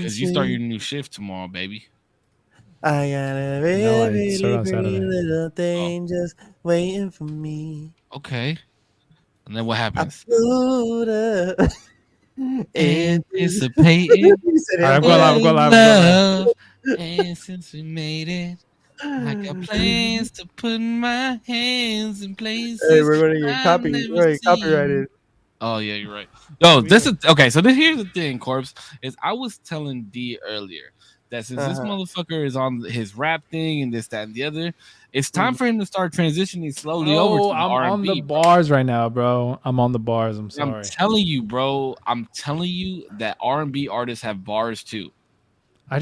Because you start your new shift tomorrow, baby. I got a No, I very, start very on pretty Saturday. little Oh, thing just waiting for me. okay. And then what I happens? put up and Anticipating you said All right, I'm it. going live. I'm going live. I'm going live. love. And since we made it, I got plans to put my hands in Hey, places we're gonna get I've never seen. copyrighted. Oh yeah, you're right. No, We this are. is okay. So here's the thing, Corpse. Is I was telling D earlier that since this Uh-huh. motherfucker is on his rap thing and this, that, and the other, it's time Mhm. for him to start transitioning slowly over Oh, to the I'm R and on the B, bro. bars right now, bro. I'm on the bars. I'm I'm sorry. telling you, bro. I'm telling you that R&B artists have bars too. They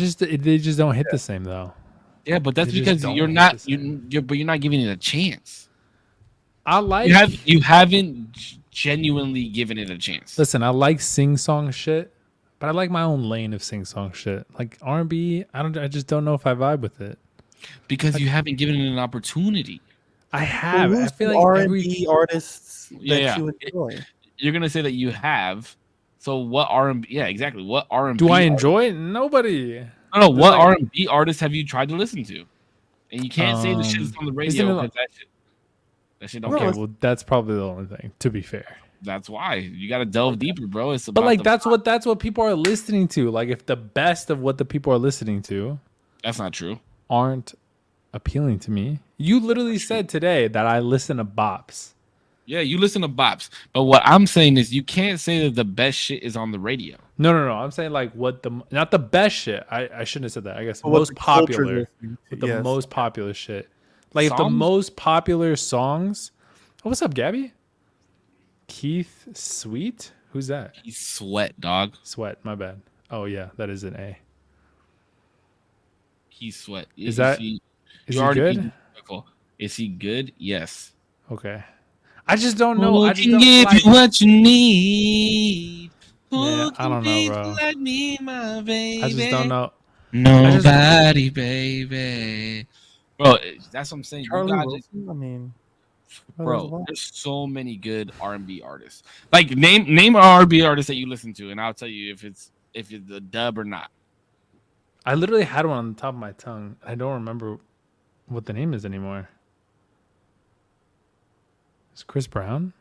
just don't hit the same though. Yeah, but They that's just because you're don't hit the not same. but you're not giving it a chance. I like. You haven't genuinely given it a chance Listen, I like sing song shit, but I like my own lane of sing song shit. Like R&B, I don't. I just don't know if I vibe with it. because you haven't given it an opportunity. I So have. I who's feel some like R and every. B artists Yeah, that yeah. you enjoy? You're gonna say that you have. So what R&B? Yeah, exactly. What R&B? Do I enjoy it? Nobody. No, There's what like, R&B artists have you tried to listen to? And you can't say the shit is on the isn't radio it because like, that shit don't No, okay? count. Well, that's probably the only thing. To be fair, That's why you got to delve deeper, bro. It's but about like the. that's what people are listening to. Like if the best of what the people are listening to That's not true. aren't appealing to me. You literally said today that I listen to bops. Yeah, you listen to bops, but what I'm saying is you can't say that the best shit is on the radio. No. I'm saying like what the not the best shit. I shouldn't have said that. I guess but what most the culture's popular listening to, with the yes. most popular shit. Like if the Songs, most popular songs. Oh, what's up, Gabby? Keith Sweet? Who's that? he's sweat, dog. Sweat. My bad. Oh yeah, that is an A. He's sweat. Is that? See, Is you he already being good? disrespectful. Is he good? Yes. Okay. I just don't know. Who I just can don't give like. you what you need? Yeah, Who I can don't know, please you bro. like me, my I just don't baby? know. I just Nobody, baby. Bro, that's what I'm saying. You Charlie gotta, Wilson. I mean, there's a bro. lot. There's so many good R&B artists. Like name an R&B artist that you listen to, and I'll tell you if it's a dub or not. I literally had one on the top of my tongue. I don't remember what the name is anymore. Is Chris Brown?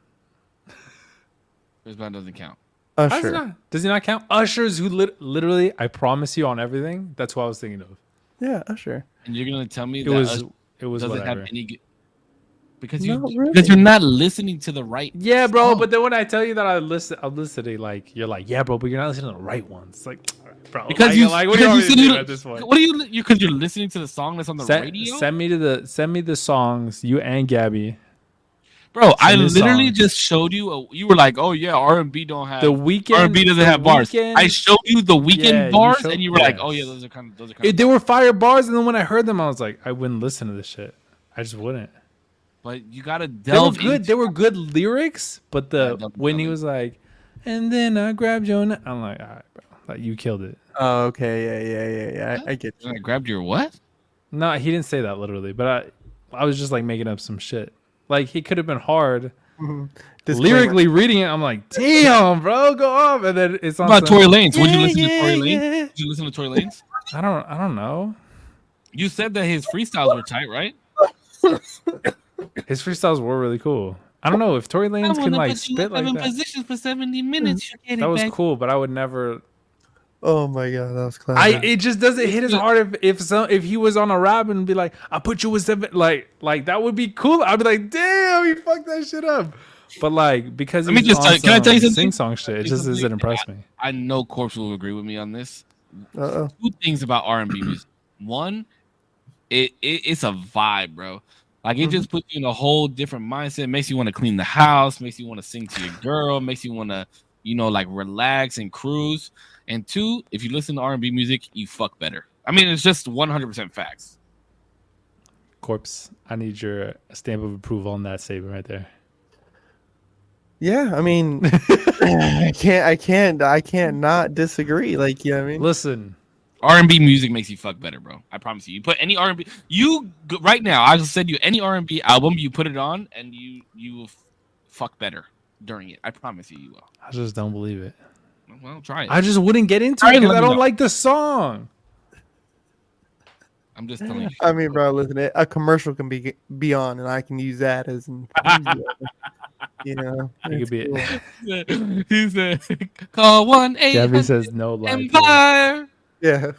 Chris Brown doesn't count. How does, Usher. does he not count? Usher's who literally, I promise you on everything. That's what I was thinking of. Yeah, Usher. And you're gonna tell me It that was Usher it was doesn't whatever. have any good because Not really. you're not listening to the right. Yeah, bro. song. But then when I tell you that I'm listening, like you're like, yeah, bro. But you're not listening to the right ones. It's like, all right, bro. Because like, what do you want me to do at this point? What do you because you're listening to the song that's on the radio? Send me the songs. You and Gabby. Bro, I Send me the literally songs. just showed you. You were like, "Oh yeah, R&B don't have The Weeknd. R&B doesn't the have bars." Weeknd- I showed you the Yeah, weekend you bars, showed- and you were like, "Oh yeah, yes. those are kind of." They were fire bars, and then when I heard them, I was like, I wouldn't listen to this shit. I just wouldn't. But you gotta They were delve. good. They were good lyrics, but don't when tell he me. was like, and then I grabbed your, I'm like, all right, bro, like you killed it. Oh, okay. Yeah. I get you. I grabbed your what? No, he didn't say that literally, but I was just like making up some shit. Like he could have been hard. Disclaimer. Lyrically reading it, I'm like, damn, bro, go off, and then it's on. What about some- Tory Lanez? Would you Yeah, listen to Tory yeah, Lanez? yeah. Did you listen to Tory Lanez? I don't know. You said that his freestyles were tight, right? His freestyles were really cool. I don't know if Tory Lanez can like spit like that. positions for 70 minutes. That was cool, but I would never. Oh my god, that was classic. It just doesn't hit as hard if he was on a rap and be like, I put you with 7 like that would be cool. I'd be like, damn, he fucked that shit up. But like because Let me just can I tell you something? sing song shit, it just doesn't impress me. I know Corpse will agree with me on this. Uh-oh. Two things about R&B music. One, it's a vibe, bro. Like it just puts you in a whole different mindset. Makes you want to clean the house. Makes you want to sing to your girl. Makes you want to, like relax and cruise. And two, if you listen to R&B music, you fuck better. I mean, it's just 100% facts. Corpse, I need your stamp of approval on that statement right there. Yeah, I mean, I can't not disagree. Like, yeah, I mean, Listen, R&B music makes you fuck better, bro. I promise you. You put any R&B, right now. I just said you any R&B album, you put it on, and you will fuck better during it. I promise you, you will. I just don't believe it. Well, try it. I just wouldn't get into it because I don't like the song. I'm just telling you. I mean, bro, listen, a commercial can be on, and I can use that as an, you know. It could be. Cool. He said, "Call 1-800 Gabby says no lie. Empire." Yeah.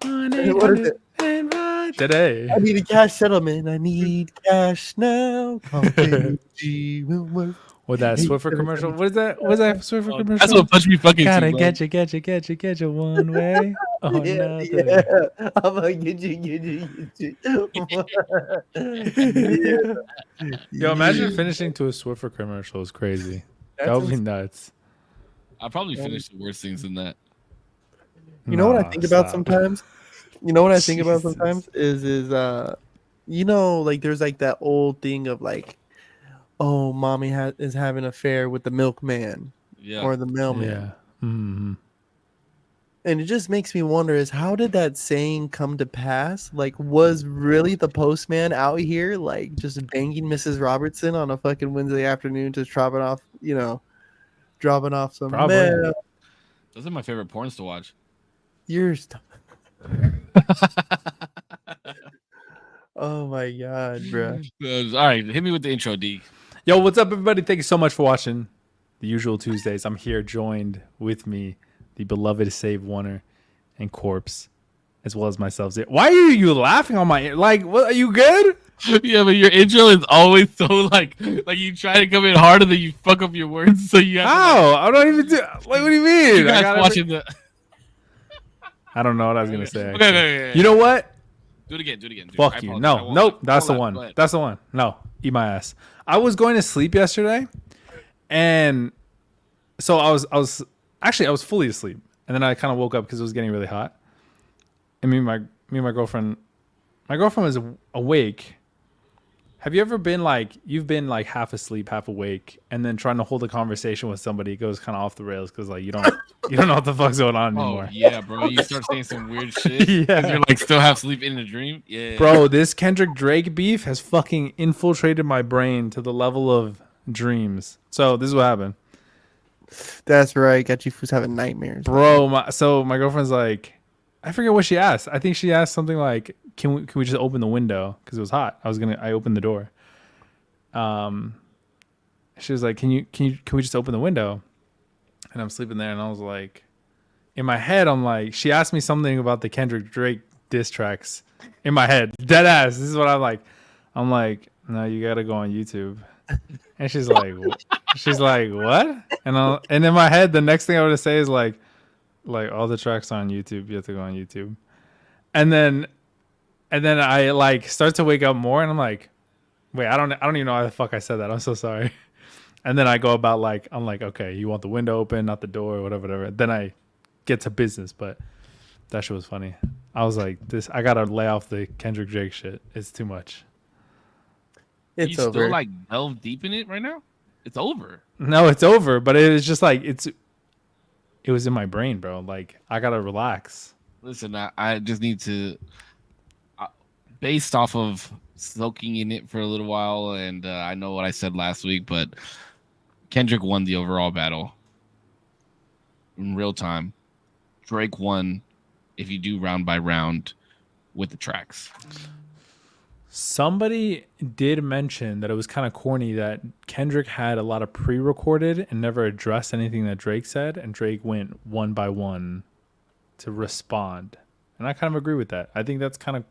What is it? Today. I need a cash settlement. I need cash now. Call G. What that Swiffer commercial? What is that? What's that Swiffer commercial? That's what Punch Me Fucking Gotta to, get you one way. Oh, yeah, nothing. yeah. I'm gonna get you. Yo, imagine finishing to a Swiffer commercial is crazy. That would be nuts. I probably finished the worst things in that. You know what I think about sometimes? You know what I think about sometimes is you know, like there's like that old thing of like, oh, mommy is having an affair with the milkman or the mailman. Yeah. Mm-hmm. And it just makes me wonder is how did that saying come to pass? Like, was really the postman out here like just banging Mrs. Robertson on a fucking Wednesday afternoon, just dropping off some mail? Those are my favorite porns to watch. Yours. Oh my god, bro. All right, hit me with the intro, D. Yo, what's up, everybody? Thank you so much for watching the usual Tuesdays. I'm here joined with me, the beloved Save Oneer and Korpsx, as well as myself. Why are you laughing on my like? What are you good? Yeah, but your intro is always so like you try to come in harder than you fuck up your words. So you have How? I don't even do. Like, what do you mean? You guys watching the. I don't know what I was gonna say. Okay. You know what? Do it again. Fuck you. No, nope. That's the one. That's the one. No, eat my ass. I was going to sleep yesterday, and so I was fully asleep, and then I kind of woke up because it was getting really hot. And me and my girlfriend was awake. Have you ever been like you've been like half asleep, half awake, and then trying to hold a conversation with somebody it goes kind of off the rails because like you don't know what the fuck's going on anymore. Oh yeah, bro. You start saying some weird shit. Yeah, you're like still half asleep in a dream. Yeah, bro. This Kendrick Drake beef has fucking infiltrated my brain to the level of dreams. So this is what happened. That's right. Got you fools having nightmares, bro. My girlfriend's like, I forget what she asked. I think she asked something like, "Can we just open the window?" Because it was hot. I opened the door. She was like, "Can we just open the window?" And I'm sleeping there, and I was like, in my head, I'm like, she asked me something about the Kendrick Drake diss tracks. In my head, dead ass. This is what I'm like. I'm like, no, you gotta go on YouTube. And she's like, what? And in my head, the next thing I would say is like all the tracks are on YouTube. You have to go on YouTube. And then I like start to wake up more, and I'm like, wait, I don't even know how the fuck I said that. I'm so sorry. And then I go about like, I'm like, okay, you want the window open, not the door, whatever. Then I get to business, but that shit was funny. I was like, I gotta lay off the Kendrick Drake shit. It's too much. It's you over. Still like delve deep in it right now? It's over. No, it's over, but it was just like it was in my brain, bro. Like I gotta relax. Listen, I just need to, based off of soaking in it for a little while, and I know what I said last week, but Kendrick won the overall battle in real time. Drake won if you do round by round with the tracks. Somebody did mention that it was kind of corny that Kendrick had a lot of pre-recorded and never addressed anything that Drake said, and Drake went one by one to respond. And I kind of agree with that. I think that's kind of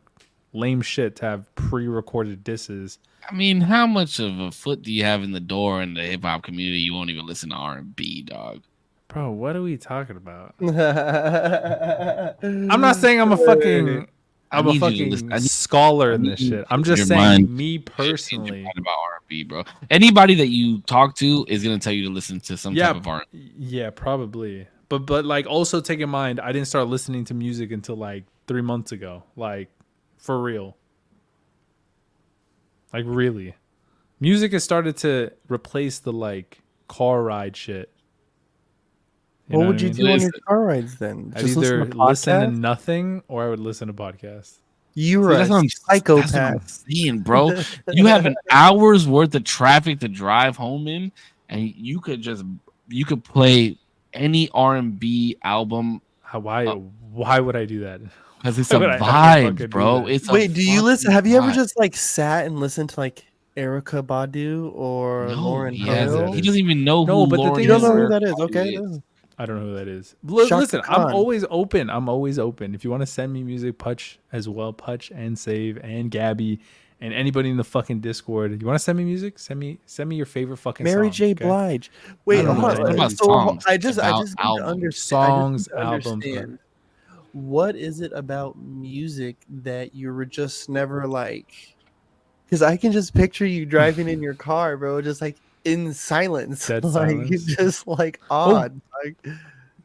lame shit to have pre-recorded disses. I mean, how much of a foot do you have in the door in the hip hop community? You won't even listen to R&B, dog. Bro, what are we talking about? I'm not saying I'm a fucking scholar in this shit. I'm just saying, me personally, about R&B, bro. Anybody that you talk to is gonna tell you to listen to some type of R&B. Yeah, probably. But like also take in mind, I didn't start listening to music until like 3 months ago. Like for real. Like really. Music has started to replace the like car ride shit. What would you do on your car rides then? I'd either listen to nothing or I would listen to podcasts. You're a psychopath. That's what I'm saying, bro. You have an hour's worth of traffic to drive home in, and you could play any R&B album. Why would I do that? Because it's a vibe, bro. Wait, do you listen? Have you ever just like sat and listened to like Erykah Badu or Lauryn Hill? He doesn't even know who Lauryn. You don't know who that is? Okay. I don't know who that is. Listen, I'm always open. If you want to send me music, Putch as well, Putch and Save and Gabby and anybody in the fucking Discord. You want to send me music? Send me your favorite fucking Mary J. Blige. Wait, hold on. What about songs? I just need to understand. Albums. What is it about music that you were just never like? Because I can just picture you driving in your car, bro, just like in silence, dead like silence. Just like odd. Like,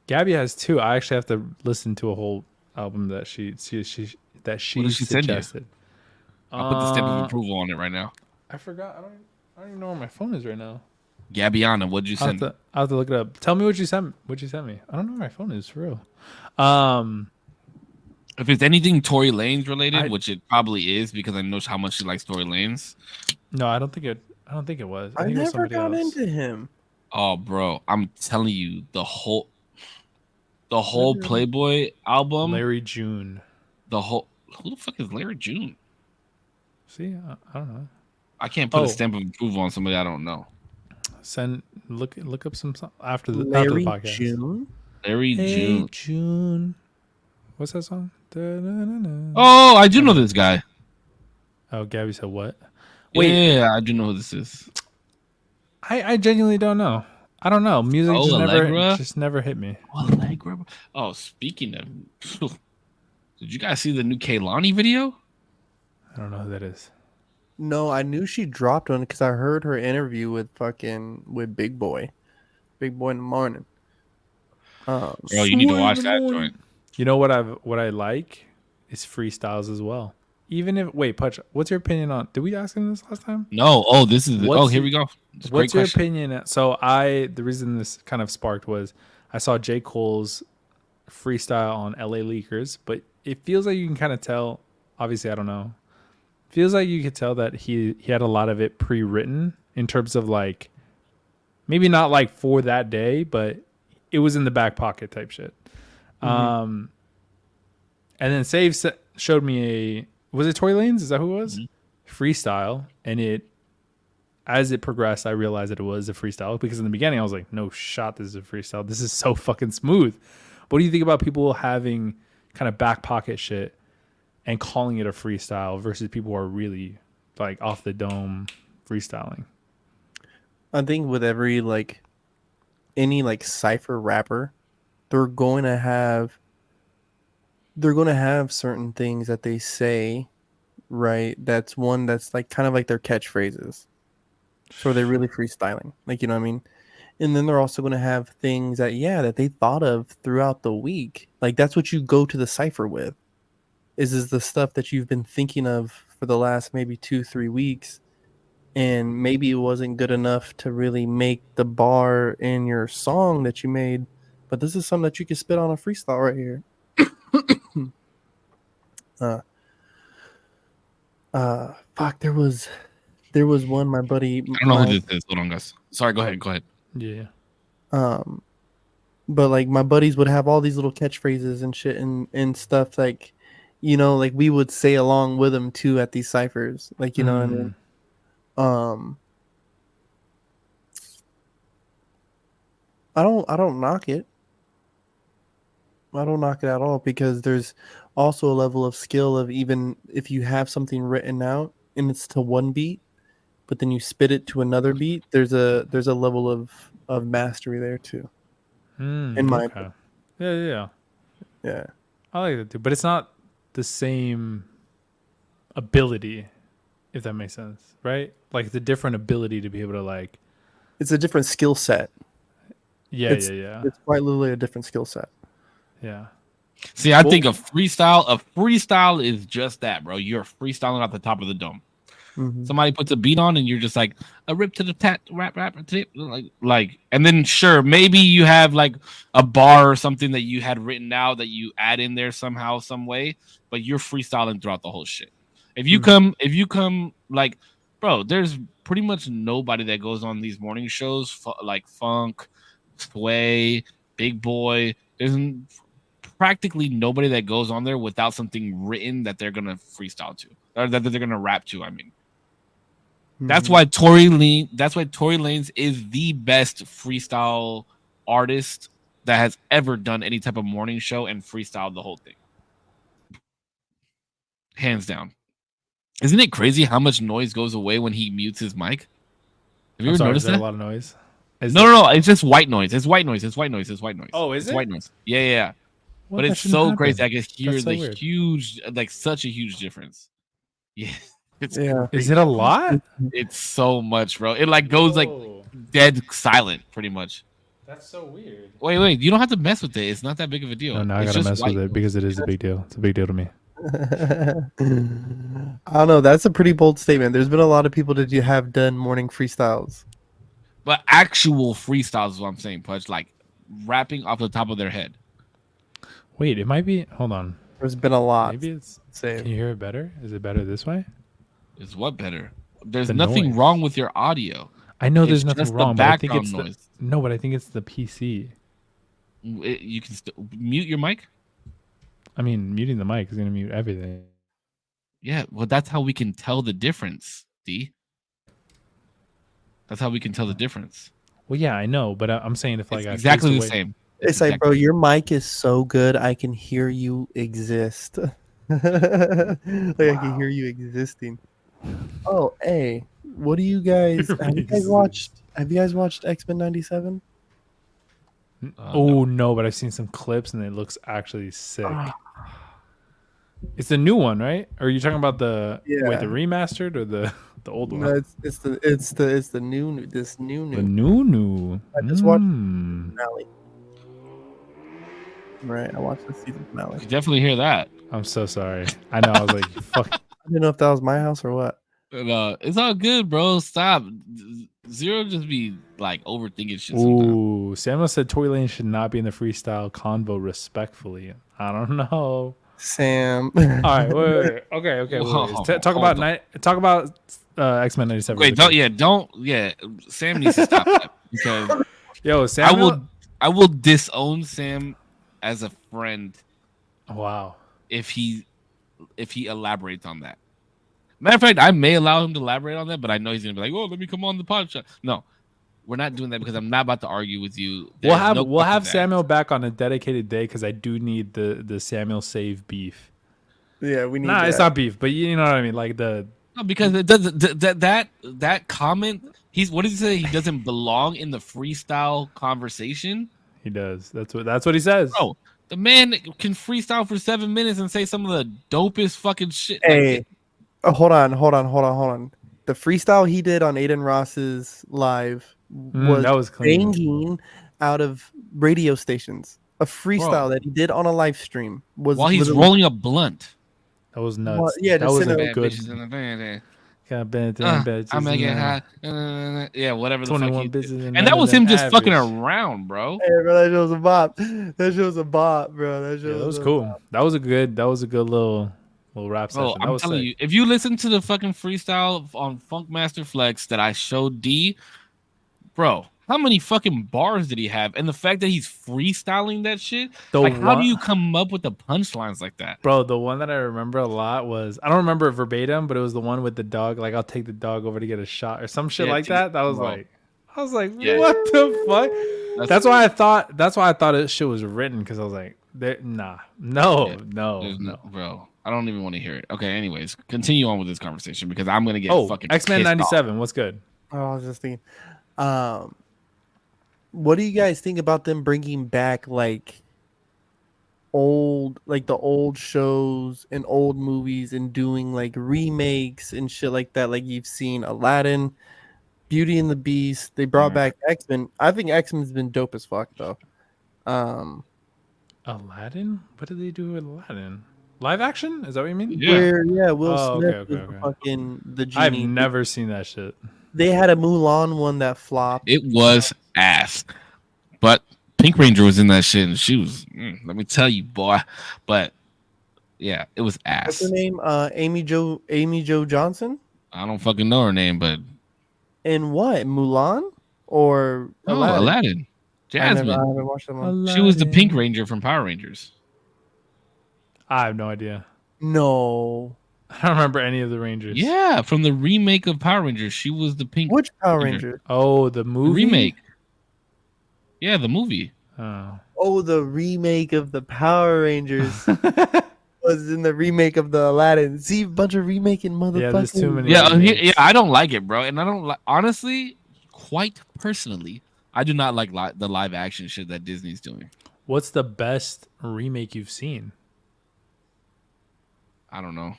Gabby has 2. I actually have to listen to a whole album that she suggested. I'll put the stamp of approval on it right now. I forgot. I don't even know where my phone is right now. Gabbiana, what'd you send? I'll have to look it up. Tell me what you sent. What you sent me. I don't know where my phone is for real. If it's anything Tory Lanez related, which it probably is because I know how much she likes Tory Lanez. No, I don't think it was. I think never got into him. Oh, bro, I'm telling you, the whole Playboy album. Larry June. Who the fuck is Larry June? See, I don't know. I can't put a stamp of approval on somebody I don't know. Look up some after the podcast. June. Larry June. What's that song? Oh, I do know this guy. Oh, Gabby said what? Wait, yeah, I do know who this is. I genuinely don't know. I don't know. Music just never hit me. Allegra. Oh, speaking of, did you guys see the new Kehlani video? I don't know who that is. No, I knew she dropped one because I heard her interview with Big Boy in the morning. Bro, you need to watch that joint. You know what I like is freestyles as well. Even if Putch, what's your opinion on? Did we ask him this last time? No. Oh, this is. Here we go. What's your opinion? So the reason this kind of sparked was I saw J. Cole's freestyle on LA Leakers, but it feels like you can kind of tell. Obviously, I don't know. Feels like you could tell that he had a lot of it pre-written in terms of like maybe not like for that day, but it was in the back pocket type shit. Mm-hmm. And then Save showed me was it Tory Lanez? Is that who it was? Mm-hmm. Freestyle, and as it progressed, I realized that it was a freestyle because in the beginning I was like, no shot, this is a freestyle. This is so fucking smooth. What do you think about people having kind of back pocket shit and calling it a freestyle versus people who are really like off the dome freestyling? I think with any cypher rapper, they're going to have certain things that they say, right? That's like kind of like their catchphrases. So they're really freestyling. Like, you know what I mean? And then they're also going to have things that they thought of throughout the week. Like that's what you go to the cypher with. Is the stuff that you've been thinking of for the last maybe 2-3 weeks, and maybe it wasn't good enough to really make the bar in your song that you made, but this is something that you can spit on a freestyle right here. Fuck, there was one, my buddy. I don't know who this is. Hold on, guys. Sorry, go ahead. Yeah. But like my buddies would have all these little catchphrases and shit and stuff like, you know, like we would say along with them too at these ciphers. Like, you know what I mean? I don't knock it. I don't knock it at all because there's also a level of skill of even if you have something written out and it's to one beat, but then you spit it to another beat, there's a level of mastery there too. In my opinion. Yeah. I like that too, but it's not the same ability, if that makes sense, right? Like it's a different ability to be able to like. It's a different skill set. Yeah. It's quite literally a different skill set. Yeah. See, I think a freestyle is just that, bro. You're freestyling off the top of the dome. Mm-hmm. Somebody puts a beat on and you're just like a rip to the tat, rap, tip, like, and then sure, maybe you have like a bar or something that you had written out that you add in there somehow, some way, but you're freestyling throughout the whole shit. If you come like, bro, there's pretty much nobody that goes on these morning shows like Funk, Sway, Big Boy. There's practically nobody that goes on there without something written that they're gonna freestyle to, or that they're gonna rap to. I mean, that's why Tory Lanez is the best freestyle artist that has ever done any type of morning show and freestyled the whole thing, hands down. Isn't it crazy how much noise goes away when he mutes his mic? Have you ever noticed that? A lot of noise. No. It's just white noise. It's white noise. Oh, is it? White noise. Yeah. But it's so crazy. I can hear the huge, like such a huge difference. Yeah. Is it a lot? It's so much, bro. It like goes like dead silent, pretty much. That's so weird. Wait. You don't have to mess with it. It's not that big of a deal. No, I gotta mess with it because it is a big deal. It's a big deal to me. I don't know. That's a pretty bold statement. There's been a lot of people that you have done morning freestyles. But actual freestyles is what I'm saying, Pudge. Like rapping off the top of their head. Wait, it might be. Hold on. There's been a lot. Maybe it's. Same. Can you hear it better? Is it better this way? Is what better? There's nothing wrong with your audio. I know there's nothing wrong, but I think it's noise. But I think it's the PC. You can mute your mic. I mean, muting the mic is gonna mute everything. Yeah, well, that's how we can tell the difference, D. That's how we can tell the difference. Well, yeah, I know, but I'm saying if like it's exactly the same. It's like, bro, your mic is so good, I can hear you exist. I can hear you existing. Oh, hey, what do you guys? Have you guys watched X-Men '97? No, but I've seen some clips and it looks actually sick. It's the new one, right? Or are you talking about the the remastered or the old one? No, it's the new. The new. I just watched the finale. Right, I watched the season finale. You definitely hear that. I'm so sorry. I know. I was like, fuck. I didn't know if that was my house or what. It's all good, bro. Stop. Zero just be like overthinking shit. Ooh, Samuel said Tory Lanez should not be in the freestyle convo respectfully. I don't know. Sam. All right, wait. Okay. Talk about X-Men '97. Wait, Sam needs to stop that because Samuel, I will disown Sam as a friend. Wow. If he elaborates on that. Matter of fact, I may allow him to elaborate on that, but I know he's gonna be like, "Oh, let me come on the podcast." No, we're not doing that because I'm not about to argue with you. We'll have Samuel back on a dedicated day because I do need the Samuel save beef. Yeah, we need. Nah, it's not beef, but you know what I mean, like the. No, because it doesn't. That comment. What did he say? He doesn't belong in the freestyle conversation. He does. That's what he says. Bro, the man can freestyle for 7 minutes and say some of the dopest fucking shit. Hey. Hold on. The freestyle he did on Aiden Ross's live was banging out of radio stations. A freestyle that he did on a live stream was while he's rolling a blunt. That was nuts. Well, yeah, that was a good. I'm gonna get high. Yeah, whatever the 21 fuck. business And that was him just fucking around, bro. Hey, bro, that shit was a bop. That shit was a bop, bro. That was cool. Bop. That was a good little rap session. I'm telling you, if you listen to the fucking freestyle on Funk Master Flex that I showed D, bro, how many fucking bars did he have? And the fact that he's freestyling that shit, how do you come up with the punchlines like that? Bro, the one that I remember a lot was, I don't remember it verbatim, but it was the one with the dog, like, I'll take the dog over to get a shot or some shit like that. That was like, what the fuck? That's why I thought it shit was written, because I was like, no, bro. I don't even want to hear it. Okay, anyways, continue on with this conversation because I'm gonna get fucking X-Men '97. What's good? Oh, I was just thinking, what do you guys think about them bringing back the old shows and old movies and doing like remakes and shit like that? Like you've seen Aladdin, Beauty and the Beast. They brought back X-Men. I think X-Men's been dope as fuck though. Aladdin? What did they do with Aladdin? Live action? Is that what you mean? Yeah. Will Smith was fucking the genie. I've never seen that shit. They had a Mulan one that flopped. It was ass. But Pink Ranger was in that shit and she was, let me tell you, boy. But yeah, it was ass. What's her name? Amy Jo Johnson? I don't fucking know her name, but in what? Mulan or Aladdin? Jasmine. I haven't watched that one. She was the Pink Ranger from Power Rangers. I have no idea. No. I don't remember any of the Rangers. Yeah, from the remake of Power Rangers, she was the Pink. Which Power Ranger? Oh, the movie? The remake. Yeah, the movie. Oh, the remake of the Power Rangers was in the remake of the Aladdin. See, a bunch of remaking motherfuckers. Yeah, there's too many. Yeah, I don't like it, bro. And I don't like, honestly, quite personally, I do not like the live action shit that Disney's doing. What's the best remake you've seen? I don't know.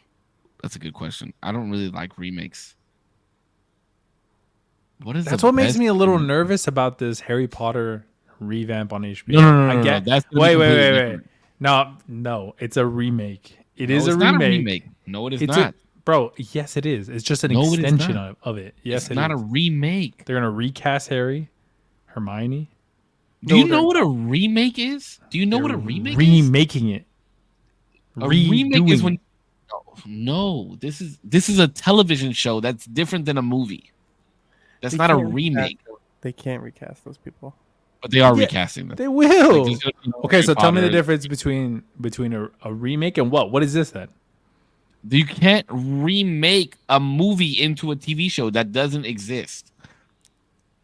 That's a good question. I don't really like remakes. That's what makes me a little nervous about this Harry Potter revamp on HBO. No. That's wait. No, it's a remake. It is a remake. Not a remake. No, it is not. Bro, yes, it is. It's just an extension of it. Yes, it's not a remake. They're gonna recast Harry, Hermione. Do you know what a remake is? Do you know what a remake is? Remaking it. A remake is when. No, this is a television show that's different than a movie. That's not a remake. They can't recast those people. But they are recasting them. They will. Okay, so tell me the difference between a remake and what? What is this then? You can't remake a movie into a TV show that doesn't exist.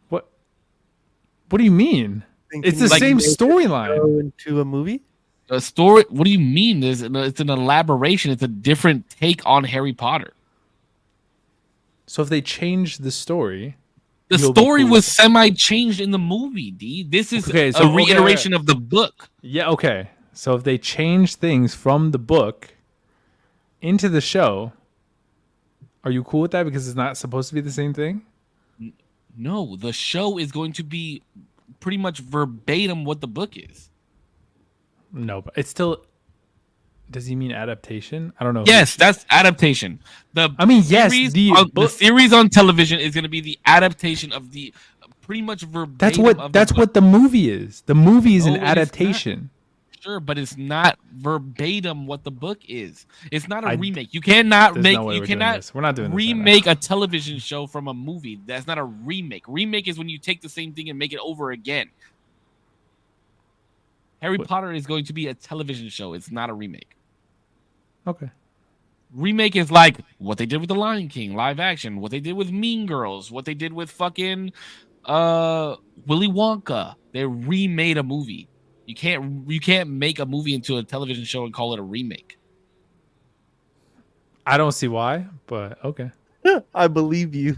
What do you mean? It's the same storyline. Into a movie? A story? What do you mean? It's an elaboration. It's a different take on Harry Potter. So if they change the story, the story was semi-changed in the movie. D. This is a reiteration of the book. Yeah. Okay. So if they change things from the book into the show, are you cool with that because it's not supposed to be the same thing? No, the show is going to be pretty much verbatim what the book is. No, but it's still. Does he mean adaptation? I don't know. Yes, that's adaptation. The series on television is going to be the adaptation of the pretty much verbatim. That's what the movie is. The movie is an adaptation. Sure, but it's not verbatim what the book is. It's not a remake. You cannot We're not doing remake a television show from a movie. That's not a remake. Remake is when you take the same thing and make it over again. Harry Potter is going to be a television show. It's not a remake. Okay. Remake is like what they did with The Lion King, live action, what they did with Mean Girls, what they did with fucking Willy Wonka. They remade a movie. You can't make a movie into a television show and call it a remake. I don't see why, but okay. I believe you.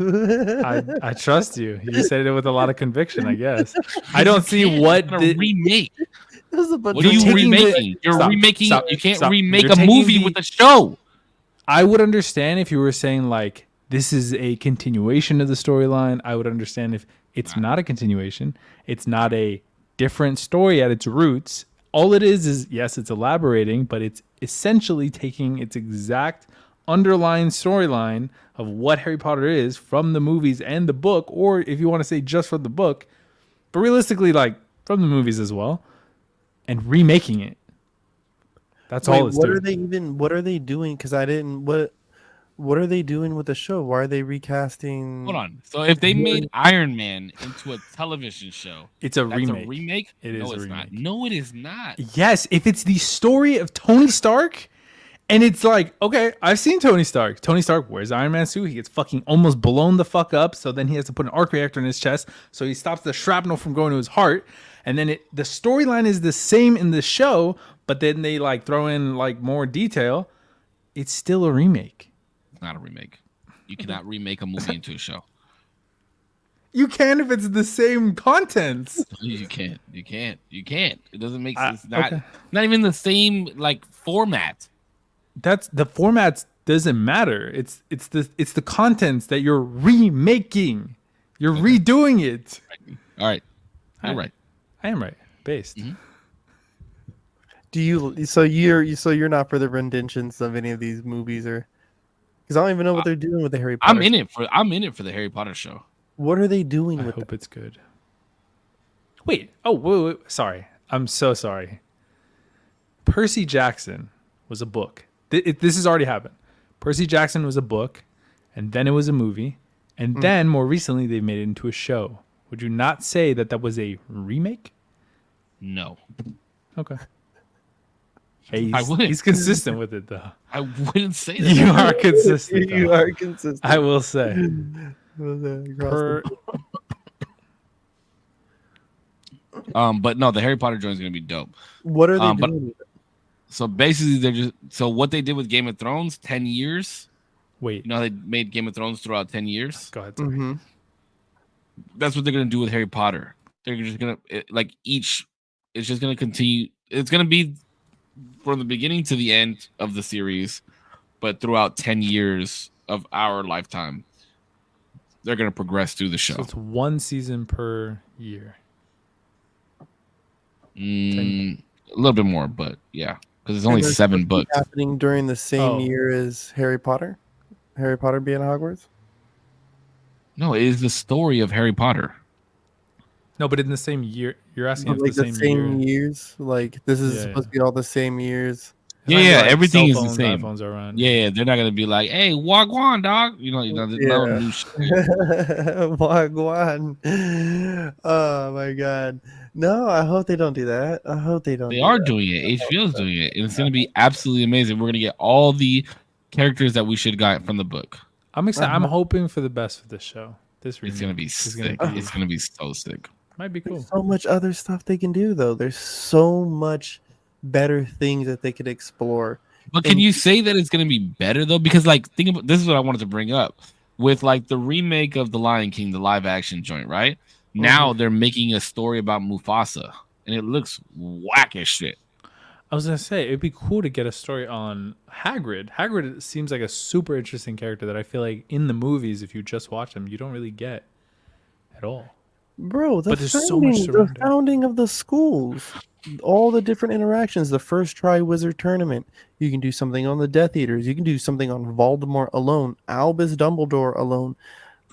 I trust you. You said it with a lot of conviction, I guess. I don't see what the remake. What are you remaking? You're remaking. You can't remake a movie with a show. I would understand if you were saying like this is a continuation of the storyline. I would understand if it's not a continuation. It's not a different story at its roots. All it is yes, it's elaborating, but it's essentially taking its exact underlying storyline of what Harry Potter is from the movies and the book, or if you want to say just from the book, but realistically, like from the movies as well, and remaking it. That's all it's doing. What are they doing? Because I didn't. What are they doing with the show? Why are they recasting? Hold on. So if they made Iron Man into a television show, it's a remake. A remake? It is a remake. Not. No, it is not. Yes, if it's the story of Tony Stark. And it's like, okay, I've seen Tony Stark. Tony Stark wears Iron Man suit. He gets fucking almost blown the fuck up. So then he has to put an arc reactor in his chest. So he stops the shrapnel from going to his heart. And then the storyline is the same in the show, but then they like throw in like more detail. It's still a remake. It's not a remake. You cannot remake a movie into a show. You can if it's the same contents. You can't. It doesn't make sense. Not even the same like format. That's the formats doesn't matter. It's the contents that you're remaking. You're redoing it. All right. You're right. I am right. Based. Mm-hmm. You're not for the renditions of any of these movies, or because I don't even know what they're doing with the Harry Potter. I'm in it for the Harry Potter show. What are they doing with it? I hope it's good. Wait. Oh, wait. Sorry. I'm so sorry. Percy Jackson was a book. This has already happened. Percy Jackson was a book, and then it was a movie, and then more recently they made it into a show. Would you not say that was a remake? No. Okay. Hey, I wouldn't. he's consistent with it though. I wouldn't say that. You are consistent. You are consistent. I will say. But no, the Harry Potter joint is gonna be dope. What are they doing? So basically, what they did with Game of Thrones, 10 years. Wait, you know how they made Game of Thrones throughout 10 years? Go ahead. Mm-hmm. That's what they're gonna do with Harry Potter. They're just gonna it's just gonna continue. It's gonna be from the beginning to the end of the series, but throughout 10 years of our lifetime, they're gonna progress through the show. So it's one season per year. A little bit more, but yeah, because it's only 7 books happening during the same year as Harry Potter. Harry Potter being Hogwarts. No, it is the story of Harry Potter. No, but in the same year, you're asking like the same years. Like this is supposed to be all the same years. Yeah, everything is the same. iPhones are around. Yeah, they're not gonna be like, "Hey, Wagwan, dog." No new shit. Wagwan. Oh my god. No, I hope they don't do that. I hope they don't. They are doing it. HBO's doing it, and it's gonna be absolutely amazing. We're gonna get all the characters that we should have got from the book. I'm excited. I'm hoping for the best for this show. It's gonna be sick. It's gonna be so sick. Might be cool. There's so much other stuff they can do, though. There's so much better things that they could explore. But can you say that it's gonna be better though? Because think about this is what I wanted to bring up with the remake of The Lion King, the live action joint, right? Now they're making a story about Mufasa, and it looks whack as shit. I was gonna say it'd be cool to get a story on Hagrid. Hagrid seems like a super interesting character that I feel like in the movies, if you just watch them, you don't really get at all. Bro, the founding of the schools, all the different interactions, the first Triwizard Tournament. You can do something on the Death Eaters. You can do something on Voldemort alone, Albus Dumbledore alone.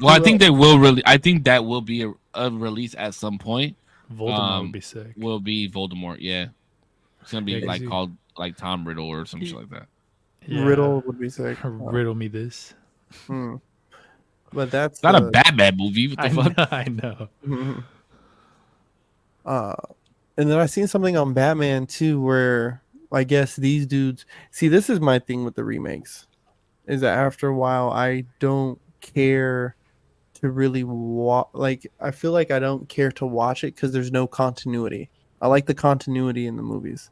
Well, I think they will really. I think that will be a release at some point. Voldemort would be sick. Will be Voldemort, yeah. It's gonna be called Tom Riddle or some shit like that. Yeah. Riddle would be sick. Riddle me this. But that's not a Batman movie. What the fuck? I know. And then I seen something on Batman too, where I guess these dudes. See, this is my thing with the remakes, is that after a while I don't care to really watch. I feel like I don't care to watch it because there's no continuity. I like the continuity in the movies.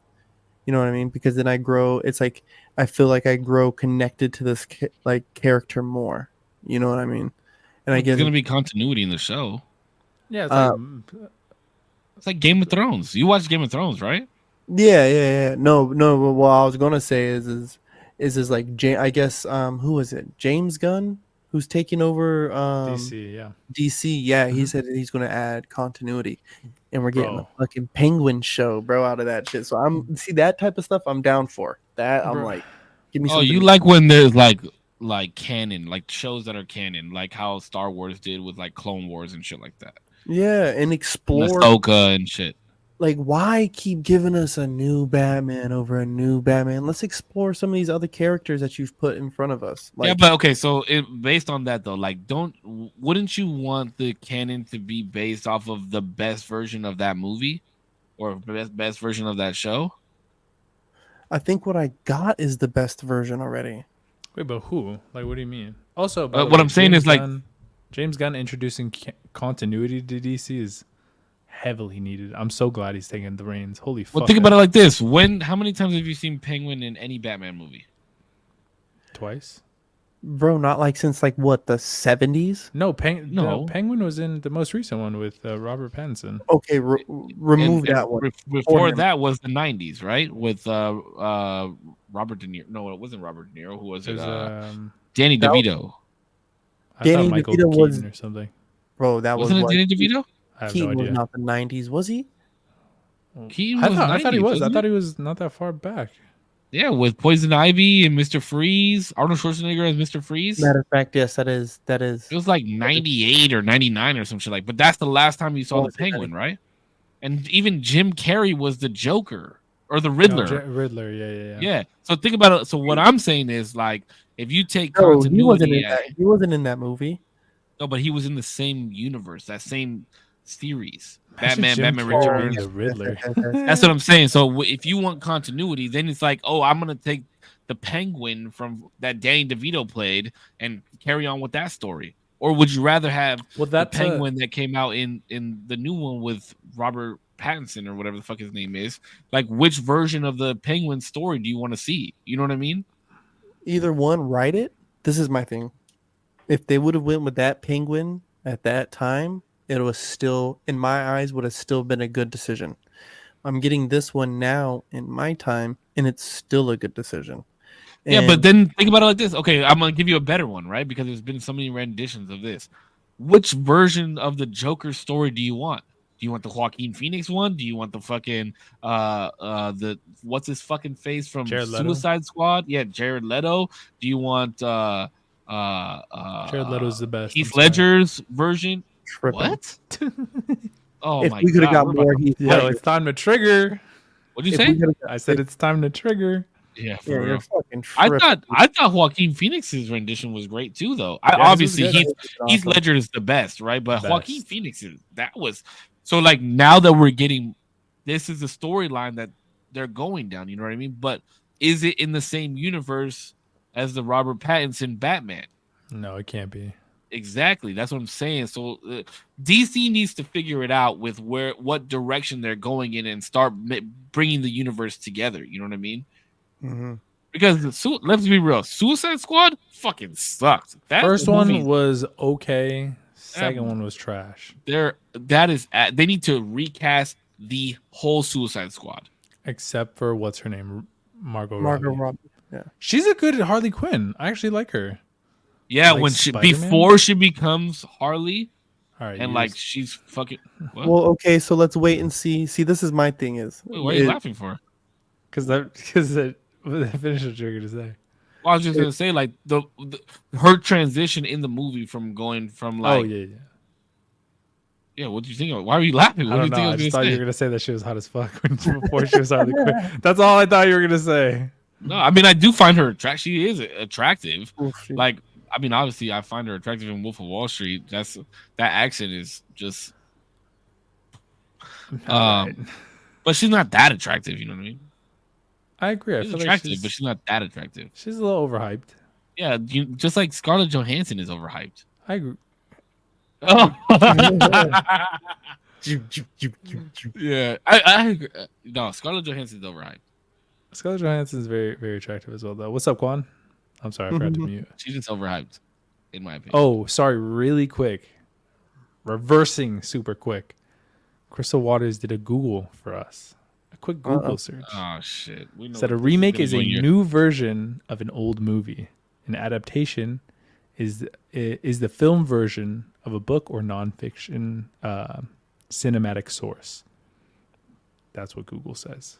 You know what I mean? Because then I grow. It's like I feel like I grow connected to this character more. You know what I mean? And I guess there's gonna be continuity in the show. Yeah, it's like Game of Thrones. You watch Game of Thrones, right? Yeah. No. What I was gonna say is like I guess who is it? James Gunn, who's taking over DC. Yeah. DC. Yeah, he said he's gonna add continuity, and we're getting a fucking Penguin show, bro, out of that shit. So see that type of stuff. I'm down for that. I'm like, give me. Oh, you like when there's like canon, like shows that are canon, like how Star Wars did with Clone Wars and shit like that. Yeah, and explore Ahsoka and shit. Why keep giving us a new Batman over a new Batman? Let's explore some of these other characters that you've put in front of us. Yeah, but okay, so based on that though, wouldn't you want the canon to be based off of the best version of that movie or best version of that show? I think what I got is the best version already. Wait, but who? What do you mean? Also, what I'm saying is James Gunn introducing continuity to DC is heavily needed. I'm so glad he's taking the reins. Holy fuck. Well, think about it like this. How many times have you seen Penguin in any Batman movie? Twice. Bro, not since the 70s? No, Penguin was in the most recent one with Robert Pattinson. Okay, remove that one. Before that was the 90s, right? With Robert De Niro. No, it wasn't Robert De Niro. Who was it? Danny DeVito. Danny DeVito was or something. Bro, that wasn't it Danny DeVito? Keaton was not the 90s, was he? Keaton was I thought he was. I thought he was not that far back. Yeah, with Poison Ivy and Mr. Freeze, Arnold Schwarzenegger as Mr. Freeze. Matter of fact, yes, that is. It was 98 or 99 or some shit but that's the last time you saw the Penguin, right? And even Jim Carrey was the Joker or the Riddler. No, Riddler, yeah. Yeah. So think about it. So what I'm saying is if you take continuity, he wasn't in that movie. No, but he was in the same universe, that same series. Batman Returns. The Riddler. That's what I'm saying. So if you want continuity, then it's like, oh, I'm gonna take the Penguin from that Danny DeVito played and carry on with that story. Or would you rather have the Penguin that came out in the new one with Robert Pattinson or whatever the fuck his name is? Like, which version of the Penguin story do you want to see? You know what I mean? Either one, write it. This is my thing. If they would have went with that Penguin at that time, it was still, in my eyes, would have still been a good decision. I'm getting this one now in my time, and it's still a good decision. Yeah, but then think about it like this. Okay, I'm going to give you a better one, right? Because there's been so many renditions of this. Which version of the Joker story do you want? Do you want the Joaquin Phoenix one? Do you want the fucking the what's his fucking face from Suicide Squad? Yeah, Jared Leto. Do you want Jared Leto's the best. Heath Ledger's version? Tripping. What? Oh if my god. We could have got more Heath Ledger. Yo, it's time to trigger. What'd you say? I said it's time to trigger. Yeah, for real. I thought Joaquin Phoenix's rendition was great too, though. Obviously Heath Ledger is the best, right? But Joaquin Phoenix that was so like now that we're getting this is the storyline that they're going down. You know what I mean? But is it in the same universe as the Robert Pattinson Batman? No, it can't be. Exactly, that's what I'm saying. So DC needs to figure it out with what direction they're going in and start bringing the universe together. You know what I mean? Mm-hmm. Because let's be real, Suicide Squad fucking sucked. That first one was okay. Second one was trash. They need to recast the whole Suicide Squad, except for what's her name, Margot Robbie. Yeah, she's a good Harley Quinn. I actually like her. Yeah, like when before she becomes Harley, and like she's fucking. What? Well, okay, so let's wait and see. See, this is my thing. Wait, what are you laughing for? Because finish what you're gonna say. Well, I was just gonna say like her transition in the movie from going from like yeah. What do you think? Why were you laughing? What I don't know. I just thought you were gonna say that she was hot as fuck before she was Harley Quinn. That's all I thought you were gonna say. No, I mean I do find her attractive. She is attractive. Like I mean, obviously I find her attractive in Wolf of Wall Street. That accent is just. But she's not that attractive. You know what I mean? I agree. She's attractive, but she's not that attractive. She's a little overhyped. Yeah, just like Scarlett Johansson is overhyped. I agree. Oh. Yeah, I agree. No, Scarlett Johansson is overhyped. Scarlett Johansson is very, very attractive as well, though. What's up, Quan? I'm sorry, I forgot to mute. She's just overhyped, in my opinion. Oh, sorry. Really quick, reversing super quick. Crystal Waters did a Google for us. A quick Google search. Oh shit! We know said a remake is a new version of an old movie. An adaptation is the film version of a book or nonfiction cinematic source. That's what Google says.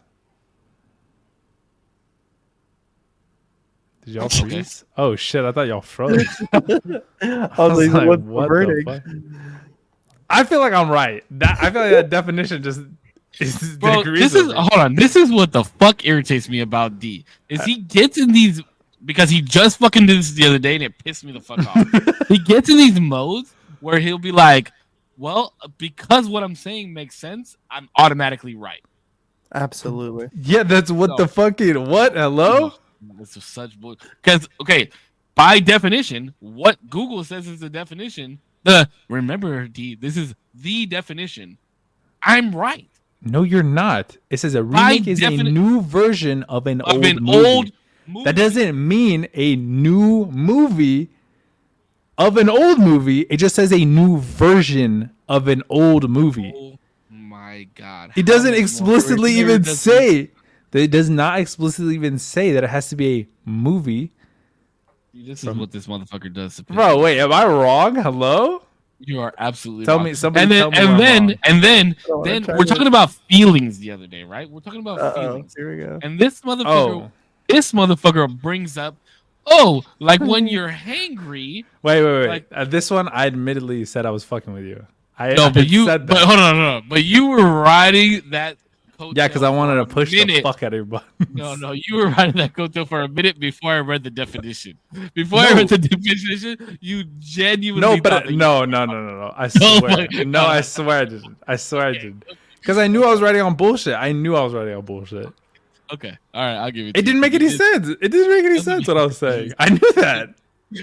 Did y'all freeze? Oh shit! I thought y'all froze. I was like, what's what the verdict? The fuck? I feel like I'm right. I feel like that definition just. Bro, hold on. This is what the fuck irritates me about D. Is he gets in these because he just fucking did this the other day and it pissed me the fuck off. He gets in these modes where he'll be like, "Well, because what I'm saying makes sense, I'm automatically right." Absolutely. Yeah, that's what the fucking what? Hello? This is such bullshit. Because by definition, what Google says is the definition. Remember, D. This is the definition. I'm right. No, you're not. It says a remake is a new version of an old movie. That doesn't mean a new movie of an old movie. It just says a new version of an old movie. Oh my god! It doesn't explicitly even say that. It does not explicitly even say that it has to be a movie. This is what this motherfucker does. Bro, wait, am I wrong? Hello? You are absolutely tell wrong. me somebody. And then we're talking about feelings the other day, right? We're talking about feelings. Here we go. And this motherfucker brings up, like when you're hangry. Wait. Like, this one, I admittedly said I was fucking with you. But hold on. But you were riding that coattail. Yeah, because I wanted to push the fuck out of your buttons. No, you were riding that coattail for a minute before I read the definition. I read the definition, you genuinely no. I swear. No, I swear I didn't. I didn't. Because I knew I was writing on bullshit. Okay. All right, I'll give it to you. It didn't make any sense. It didn't make any sense what I was saying. I knew that.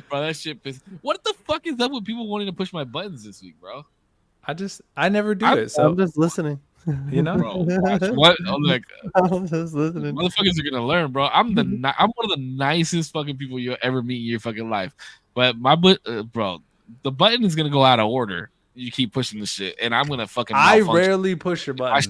Bro, that shit pissed. What the fuck is up with people wanting to push my buttons this week, bro? I never do it. So I'm just listening. You know, bro, what? I'm like, I'm just listening. Motherfuckers are gonna learn, bro. I'm one of the nicest fucking people you'll ever meet in your fucking life. But bro, the button is gonna go out of order. You keep pushing the shit, and I'm gonna fucking. I rarely push your buttons,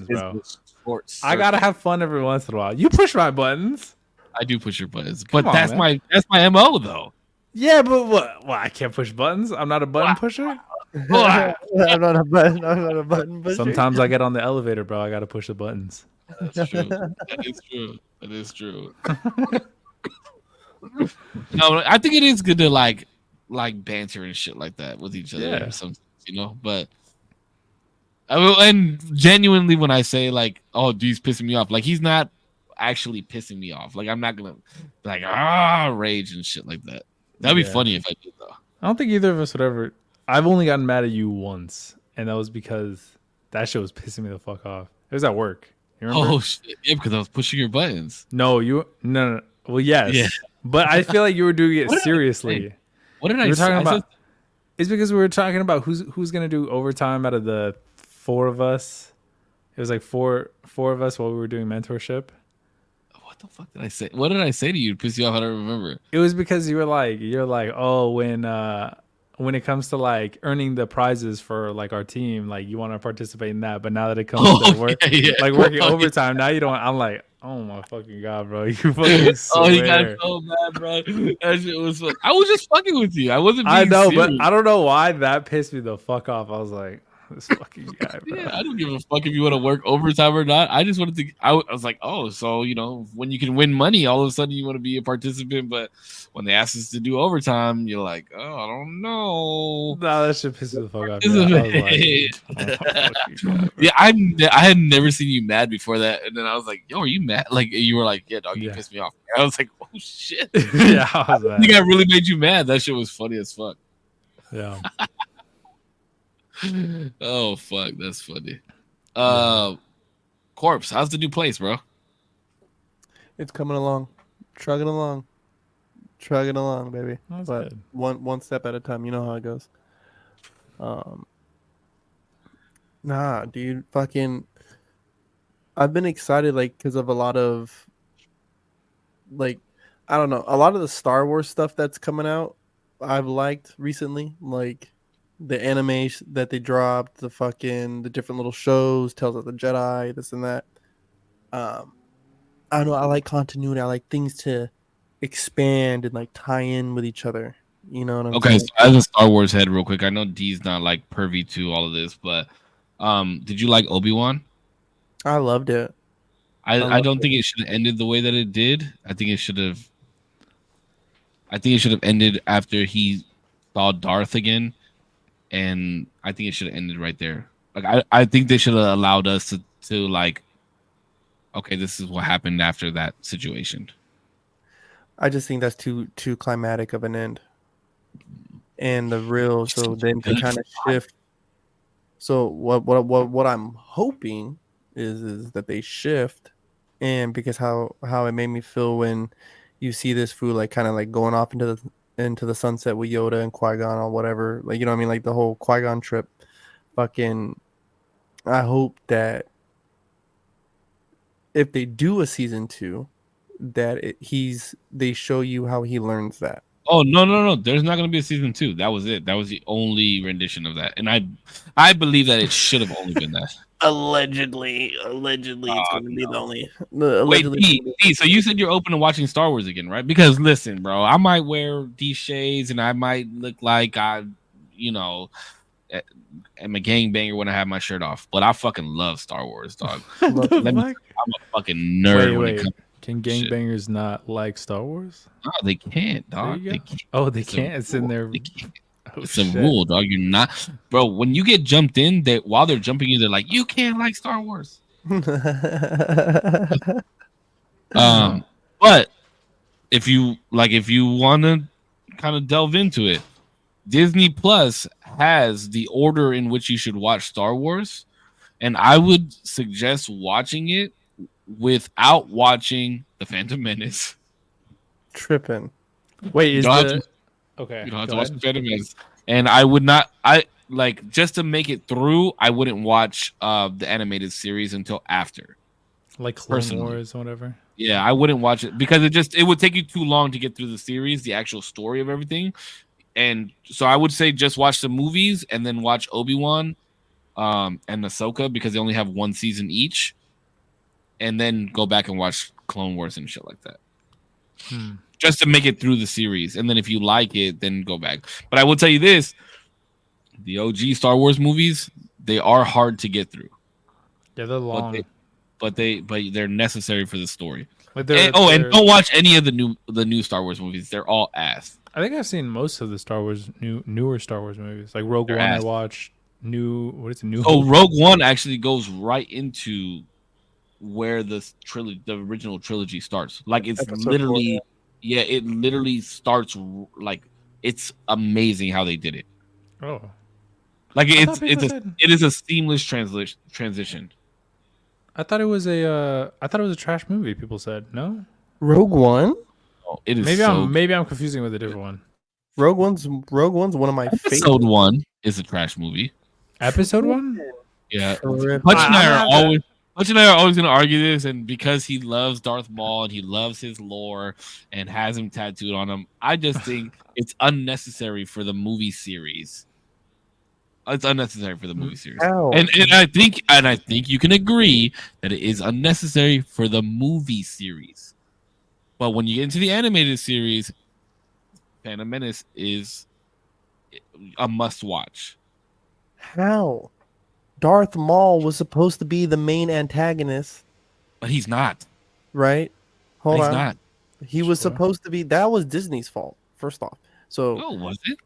bro. I gotta have fun every once in a while. You push my buttons. I do push your buttons, but that's my MO though. Yeah, but what? Well, I can't push buttons. I'm not a button pusher. I'm not a button pusher. Sometimes I get on the elevator, bro. I gotta push the buttons. That's true. That is true. No, I think it is good to like banter and shit like that with each other. Yeah. Sometimes, you know. But and genuinely, when I say like, "Oh, dude's pissing me off," like he's not actually pissing me off. Like I'm not gonna like rage and shit like that. That'd be funny if I did though. I don't think either of us would ever. I've only gotten mad at you once, and that was because that shit was pissing me the fuck off. It was at work. You remember? Oh shit! Yeah, because I was pushing your buttons. No. Well, yes, but I feel like you were doing it seriously. What did I say? It's because we were talking about who's gonna do overtime out of the four of us. It was like four of us while we were doing mentorship. What the fuck did I say? What did I say to you to piss you off? I don't remember. It was because you're like, oh, when it comes to like earning the prizes for like our team, like you want to participate in that, but now that it comes to work, like working overtime, now you don't. I'm like, oh my fucking god, bro, you fucking swear. Oh, you got so mad, bro. That shit was fun. I was just fucking with you. I wasn't. I know, serious. But I don't know why that pissed me the fuck off. I was like, this fucking guy, bro. Yeah, I don't give a fuck if you want to work overtime or not. I just wanted to. I was like, oh, so you know, when you can win money, all of a sudden you want to be a participant, but when they ask us to do overtime, you're like, oh, I don't know. Nah, that shit pisses the fuck off. Yeah, I had never seen you mad before that, and then I was like, yo, are you mad? Like you were like, yeah, dog, you pissed me off. I was like, oh shit. Yeah, I think I really made you mad. That shit was funny as fuck. Yeah. Oh fuck, that's funny. Korpsx, how's the new place, bro? It's coming along, trugging along, baby. That's but good. one step at a time. You know how it goes. Nah, dude, fucking. I've been excited, like, because of a lot of, like, I don't know, a lot of the Star Wars stuff that's coming out. I've liked recently, like. The anime that they dropped, the different little shows, Tales of the Jedi, this and that. I don't know. I like continuity. I like things to expand and like tie in with each other. You know what I'm saying? So as a Star Wars head, real quick, I know D's not like privy to all of this, but did you like Obi-Wan? I loved it. I don't think it should have ended the way that it did. I think it should have ended after he saw Darth again. And I think it should have ended right there. Like I think they should have allowed us to like, okay, this is what happened after that situation. I just think that's too climatic of an end. And the real then to kind of shift. So what I'm hoping is that they shift, and because how it made me feel when you see this food like kind of like going off into the sunset with Yoda and Qui-Gon or whatever, like, you know what I mean, like the whole Qui-Gon trip. Fucking, I hope that if they do a season 2, that they show you how he learns that. Oh no! There's not going to be a season 2. That was it. That was the only rendition of that, and I believe that it should have only been that. Allegedly, it's going to be the only. Wait, D, so you said you're open to watching Star Wars again, right? Because listen, bro, I might wear these shades and I might look like am a gangbanger when I have my shirt off, but I fucking love Star Wars, dog. I'm a fucking nerd when it comes. Can gangbangers not like Star Wars? No, they can't, dog. They can't. Oh, they can't. It's in there. It's a rule, dog. You're not, bro. When you get jumped in, while they're jumping you, they're like, "You can't like Star Wars." But if you want to kind of delve into it, Disney Plus has the order in which you should watch Star Wars, and I would suggest watching it without watching The Phantom Menace. Tripping. Wait, You is don't have the to, okay? you don't have Go to watch ahead. The Phantom Menace, and I would not. I like just to make it through. I wouldn't watch the animated series until after. Like Clone Personally. Wars or whatever. Yeah, I wouldn't watch it because it would take you too long to get through the series, the actual story of everything. And so I would say just watch the movies and then watch Obi-Wan and Ahsoka because they only have one season each. And then go back and watch Clone Wars and shit like that. Just to make it through the series. And then if you like it, then go back. But I will tell you this, the OG Star Wars movies, they are hard to get through. Yeah, they're long. But they're necessary for the story. Like And don't watch any of the new Star Wars movies. They're all ass. I think I've seen most of the Star Wars newer Star Wars movies. Like Rogue They're One, ass. I watched. New Oh, Rogue One actually goes right into where the original trilogy starts. Like it's Episode literally, it literally starts like it's amazing how they did it. Oh, like it is a seamless transition. I thought it was a trash movie. People said no. Rogue One. Oh, it is. Maybe I'm confusing with a different one. Rogue One's one of my Episode 1 is a trash movie. Episode 1? Yeah. Hutch and I are always going to argue this, and because he loves Darth Maul and he loves his lore and has him tattooed on him, I just think it's unnecessary for the movie series. It's unnecessary for the movie series. And I think you can agree that it is unnecessary for the movie series. But when you get into the animated series, Phantom Menace is a must-watch. How? Darth Maul was supposed to be the main antagonist. But he's not. Right? Hold on. He's not. He was supposed to be... That was Disney's fault, first off. So, oh, was it?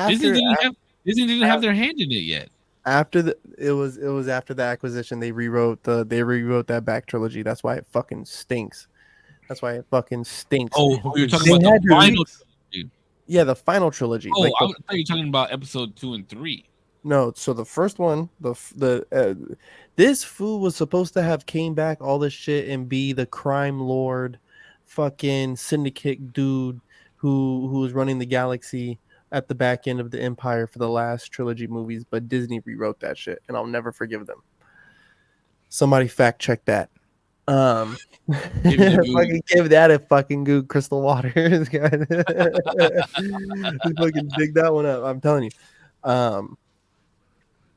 Disney didn't have their hand in it yet. It was after the acquisition. They rewrote that back trilogy. That's why it fucking stinks. Oh, you're talking about the final trilogy. Yeah, the final trilogy. Oh, I thought you were talking about episode 2 and 3. No, so the first one, this fool was supposed to have came back all this shit and be the crime lord, fucking syndicate dude who was running the galaxy at the back end of the Empire for the last trilogy movies, but Disney rewrote that shit, and I'll never forgive them. Somebody fact check that. Fucking give that a fucking good crystal water. Just fucking dig that one up. I'm telling you.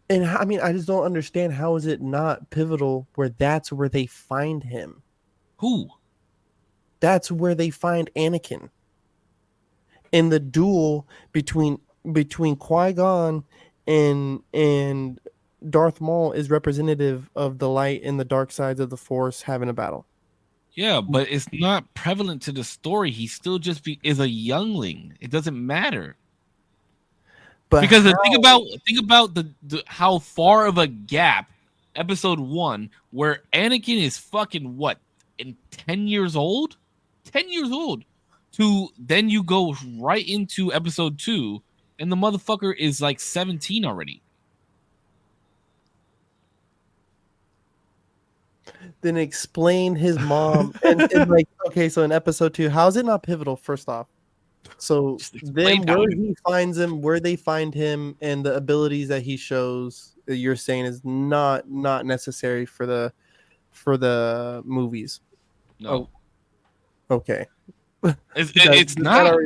And I mean, I just don't understand how is it not pivotal where that's where they find him. Who? That's where they find Anakin. In the duel between Qui-Gon and Darth Maul is representative of the light and the dark sides of the Force having a battle. Yeah, but it's not prevalent to the story. He still just is a youngling. It doesn't matter. But because think about the how far of a gap episode 1 where Anakin is fucking what in 10 years old? 10 years old. To then you go right into episode 2 and the motherfucker is like 17 already. Then explain his mom and like, okay, so in episode 2, how is it not pivotal? First off, so then where he finds him, where they find him, and the abilities that he shows, that you're saying is not necessary for the movies. No. Oh. Okay. It's not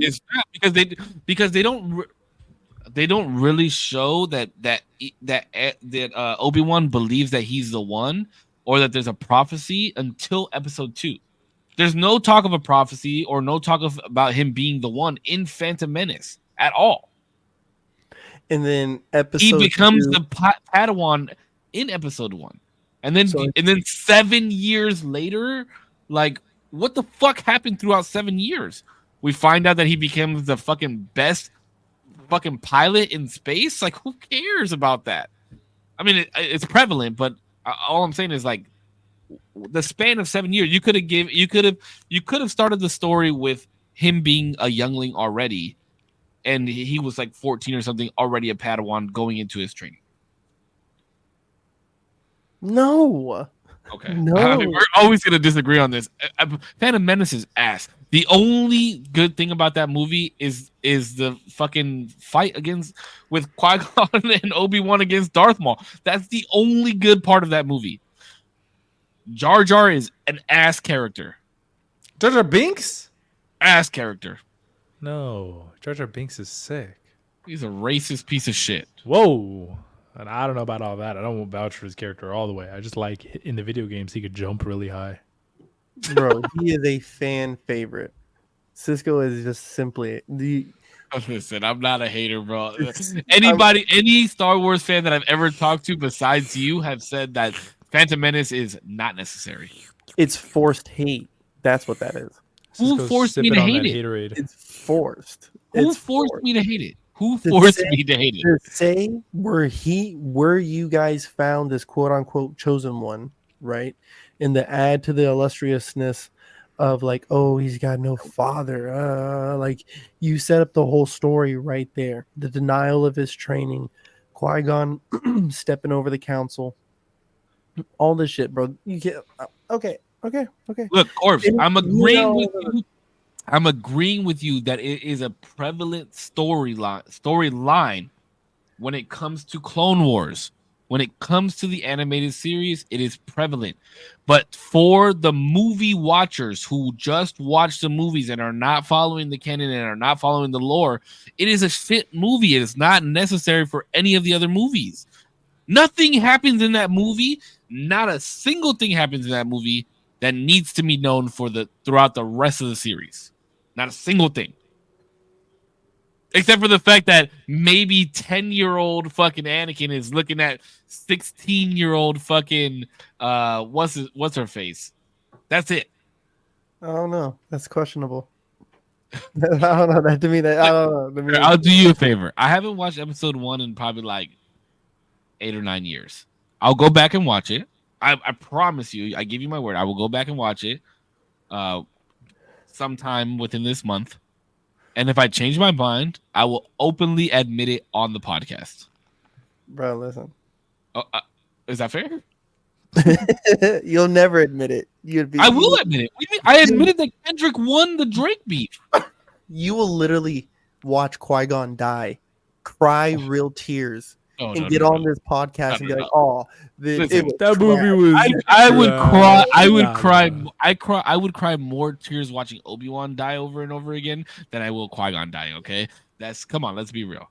because they don't really show that Obi-Wan believes that he's the one or that there's a prophecy until episode 2. There's no talk of a prophecy or no talk about him being the one in Phantom Menace at all. And then he becomes the Padawan in episode 1. And then 7 years later, like, what the fuck happened throughout 7 years? We find out that he becomes the fucking best fucking pilot in space. Like, who cares about that? I mean, it's prevalent, but All I'm saying is like the span of 7 years. You could have started the story with him being a youngling already, and he was like 14 or something, already a Padawan going into his training. No. Okay. No. I mean, we're always going to disagree on this. Phantom Menace is ass. The only good thing about that movie is the fucking fight with Qui-Gon and Obi-Wan against Darth Maul. That's the only good part of that movie. Jar Jar is an ass character. Jar Jar Binks? Ass character. No. Jar Jar Binks is sick. He's a racist piece of shit. Whoa. And I don't know about all that. I don't vouch for his character all the way. I just like in the video games he could jump really high. Bro, he is a fan favorite. Cisco is just simply the. Listen, I'm not a hater, bro. Any Star Wars fan that I've ever talked to besides you have said that Phantom Menace is not necessary. It's forced hate. That's what that is. Who forced me to hate it? Haterade. It's forced. Who forced me to hate it? Who forced me to hate it? To say where you guys found this quote unquote chosen one, right? And the add to the illustriousness of like, oh, he's got no father. Like you set up the whole story right there. The denial of his training, Qui-Gon stepping over the council, all this shit, bro. You get okay. Look, Korpsx, I'm agreeing with you. I'm agreeing with you that it is a prevalent storyline when it comes to Clone Wars. When it comes to the animated series, it is prevalent. But for the movie watchers who just watch the movies and are not following the canon and are not following the lore, it is a shit movie. It is not necessary for any of the other movies. Nothing happens in that movie. Not a single thing happens in that movie that needs to be known throughout the rest of the series. Not a single thing. Except for the fact that maybe 10-year-old fucking Anakin is looking at 16-year-old fucking what's her face. That's it. I don't know. That's questionable. I don't know. That to me, I don't know. I'll do you a favor. I haven't watched episode 1 in probably like 8 or 9 years. I'll go back and watch it. I promise you. I give you my word. I will go back and watch it sometime within this month. And if I change my mind, I will openly admit it on the podcast. Bro, listen. Oh, is that fair? You'll never admit it. I will admit it. What do you mean? I admitted that Kendrick won the Drake beef. You will literally watch Qui-Gon die, cry real tears, and get on this podcast and be like, "Oh, that movie was." I would cry. I would cry more tears watching Obi-Wan die over and over again than I will Qui-Gon dying. Okay, come on. Let's be real.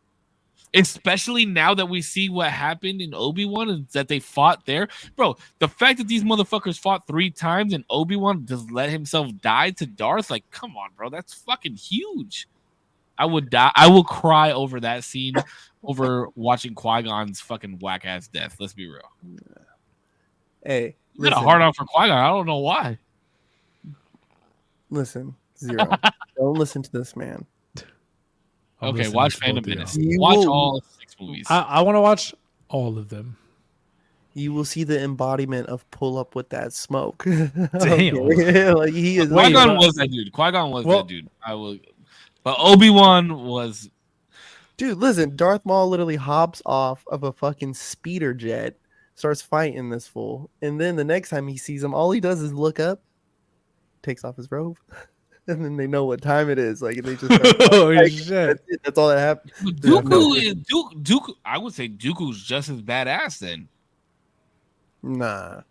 Especially now that we see what happened in Obi-Wan and that they fought there, bro. The fact that these motherfuckers fought 3 times and Obi-Wan just let himself die to Darth, like, come on, bro. That's fucking huge. I would die. I will cry over that scene over watching Qui-Gon's fucking whack ass death. Let's be real. Hey, you got a hard on for Qui-Gon. I don't know why. Listen, Zero. Don't listen to this man. Okay, watch Phantom Menace. Watch all 6 movies. I want to watch all of them. You will see the embodiment of pull up with that smoke. Damn. Like he is. Qui-Gon was that dude. Qui-Gon was that dude. But Obi-Wan was. Dude, listen. Darth Maul literally hops off of a fucking speeder jet, starts fighting this fool, and then the next time he sees him, all he does is look up, takes off his robe. And then they know what time it is. Like, and they just shit. That's all that happened. Dooku. I would say Dooku's just as badass then. Nah.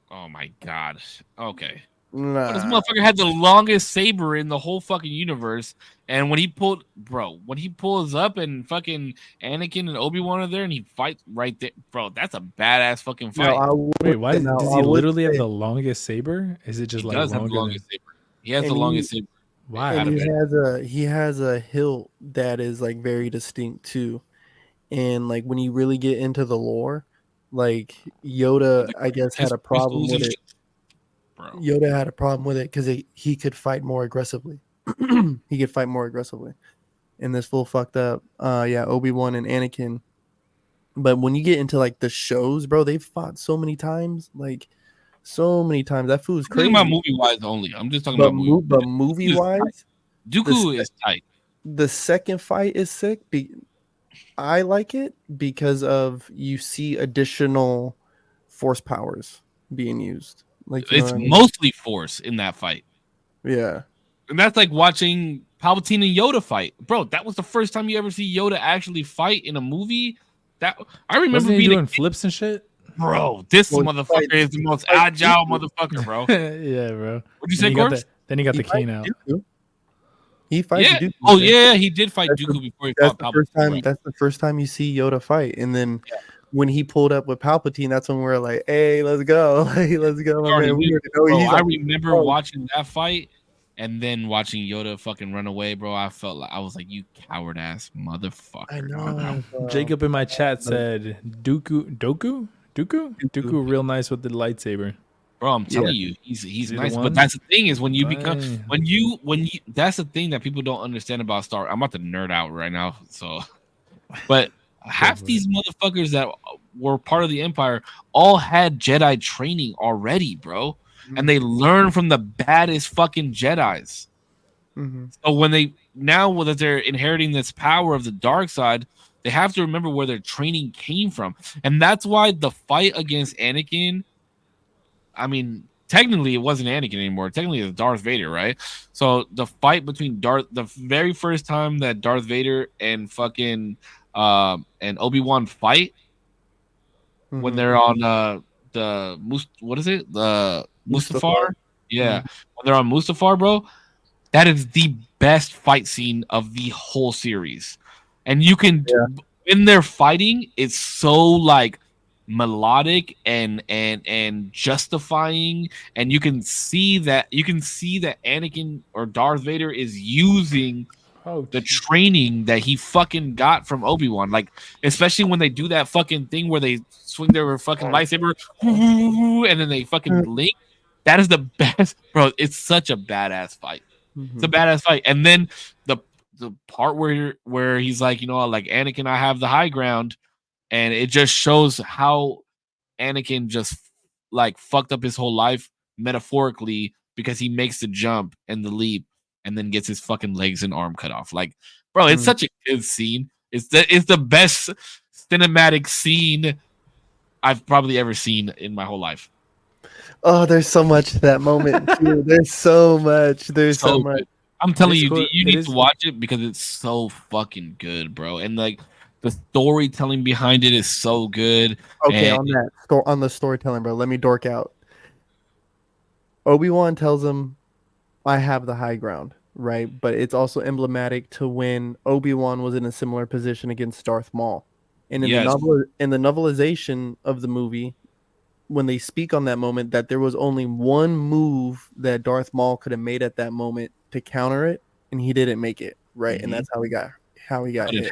Oh my god. Okay. Nah. This motherfucker had the longest saber in the whole fucking universe, and when he pulls up and fucking Anakin and Obi-Wan are there, and he fights right there, bro. That's a badass fucking fight. Wait, why does he literally have the longest saber? Is it just he like does have the longest saber? He has the longest saber. Why? And he has a hilt that is like very distinct too, and like when you really get into the lore, like Yoda, I guess had a problem with it. Bro. Yoda had a problem with it because he could fight more aggressively. He could fight more aggressively, and this fool fucked up. Yeah, Obi-Wan and Anakin But when you get into like the shows, bro, they've fought so many times, like so many times. That fool's I'm talking about crazy. movie wise only. I'm just talking But about movie. but movie wise, Dooku is tight. The second fight is sick. I like it because of you see additional force powers being used. Like, you know It's what I mean? mostly force in that fight. Yeah. And that's like watching Palpatine and Yoda fight. Bro, that was the first time you ever see Yoda actually fight in a movie. That I remember Wasn't he being doing flips and shit? Bro, this motherfucker is the most agile motherfucker, bro. Yeah, bro. What'd you say, Korpsx? Then he got the cane out. He fights Yeah. Dooku. Oh yeah, he did fight Dooku before he fought Palpatine. Right? That's the first time you see Yoda fight, and then when he pulled up with Palpatine, that's when we're like, "Hey, let's go, hey, let's go, my man." I remember watching that fight, and then watching Yoda fucking run away, bro. I felt like I was like, "You coward ass motherfucker." I know. Jacob in my chat said, "Dooku, real nice with the lightsaber." Bro, I'm telling you, he's nice. But that's the thing is when you become when you that's the thing that people don't understand about Star. I'm about to nerd out right now. So, but half these motherfuckers that were part of the Empire all had Jedi training already, bro, and they learn from the baddest fucking Jedis. Mm-hmm. So when that they're inheriting this power of the dark side, they have to remember where their training came from, and that's why the fight against Anakin. I mean, technically, it wasn't Anakin anymore. Technically, it's Darth Vader, right? So the fight between the very first time that Darth Vader and fucking and Obi-Wan fight when they're on what is it? The Mustafar? Yeah, when they're on Mustafar, bro. That is the best fight scene of the whole series, and you can when they're fighting, it's so like melodic and justifying, and you can see that Anakin or Darth Vader is using the training that he fucking got from Obi-Wan, like especially when they do that fucking thing where they swing their fucking lightsaber and then they fucking blink. That is the best, bro. It's such a badass fight. It's a badass fight. And then the part where he's like, you know, like Anakin, I have the high ground. And it just shows how Anakin just like fucked up his whole life metaphorically because he makes the jump and the leap and then gets his fucking legs and arm cut off. Like, bro, it's such a good scene. It's the best cinematic scene I've probably ever seen in my whole life. Oh, there's so much to that moment too. There's so much. There's so much. Good. I'm telling you, you need to watch it because it's so fucking good, bro. And like the storytelling behind it is so good. Okay, on the storytelling, bro. Let me dork out. Obi-Wan tells him, "I have the high ground," right? But it's also emblematic to when Obi-Wan was in a similar position against Darth Maul. And in the novelization of the movie, when they speak on that moment, that there was only one move that Darth Maul could have made at that moment to counter it, and he didn't make it, right? And that's how he got hit.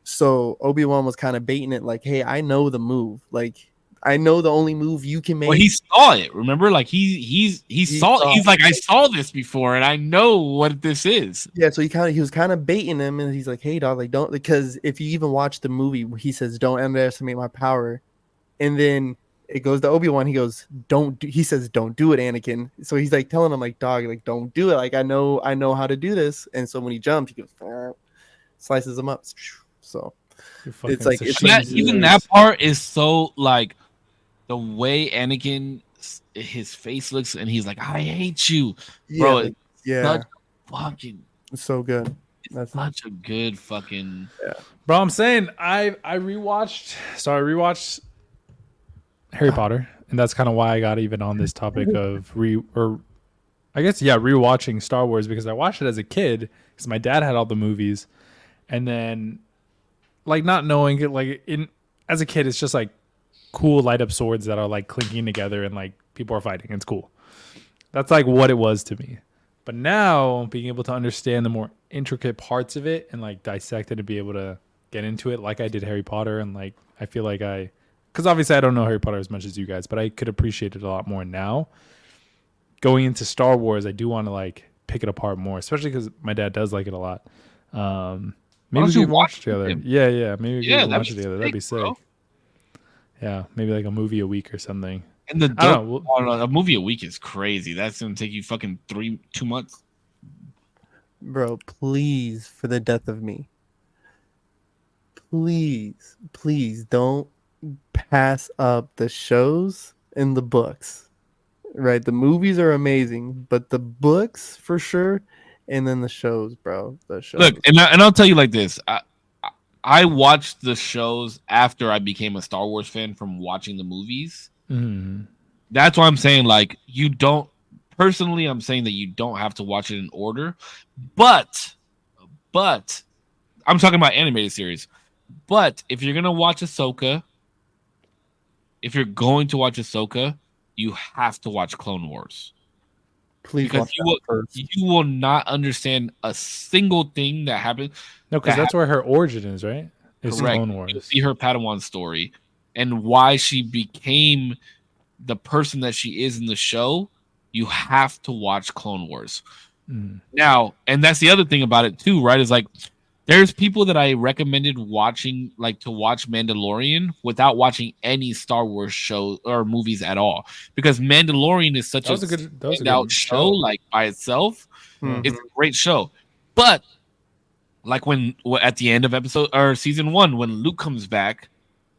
So Obi-Wan was kind of baiting it, like, "Hey, I know the move. Like, I know the only move you can make." Well, he saw it. Remember, like he saw. He's like, "I saw this before, and I know what this is." Yeah. So he was kind of baiting him, and he's like, "Hey, dog, like don't," because if you even watch the movie, he says, "Don't underestimate my power," and then it goes to Obi-Wan. He goes, he says, "Don't do it, Anakin." So he's like telling him, like, "Dog, like don't do it. Like I know how to do this." And so when he jumps, he goes, slices him up. So it's like even that part is so like the way Anakin his face looks and he's like, "I hate you," bro. Such fucking it's so good. That's such a good fucking bro. I'm saying I rewatched Harry Potter, and that's kind of why I got even on this topic of rewatching Star Wars, because I watched it as a kid because my dad had all the movies, and then like not knowing it, like as a kid, it's just like cool light up swords that are like clinking together and like people are fighting. It's cool. That's like what it was to me. But now being able to understand the more intricate parts of it and like dissect it and be able to get into it like I did Harry Potter, and like I feel like because obviously I don't know Harry Potter as much as you guys, but I could appreciate it a lot more now. Going into Star Wars, I do want to like pick it apart more, especially because my dad does like it a lot. Maybe we you can watch watch together. him? Yeah. Maybe we Yeah, can that'd watch it be together. sick, That'd be sick. bro. Yeah, maybe like a movie a week or something. And the I don't know. oh, no, a movie a week is crazy. That's gonna take you fucking 2 months. Bro, please, for the death of me, please don't pass up the shows and the books. Right, the movies are amazing, but the books for sure, and then the shows, bro. The shows. Look, and I'll tell you like this. I watched the shows after I became a Star Wars fan from watching the movies. Mm. That's why I'm saying, like, you don't. Personally, I'm saying that you don't have to watch it in order, but I'm talking about animated series. But if you're gonna watch Ahsoka, if you're going to watch Ahsoka, you have to watch Clone Wars. Please Because watch that first. you will not understand a single thing that happened. No, because that's where her origin is, right? It's Correct. Clone Wars. You'll see her Padawan story and why she became the person that she is in the show. You have to watch Clone Wars. Now, and that's the other thing about it too, right? Is like there's people that I recommended watching, like to watch Mandalorian without watching any Star Wars show or movies at all, because Mandalorian is such a standout show, like by itself. Mhm. It's a great show, but like when at the end of episode or season 1, when Luke comes back,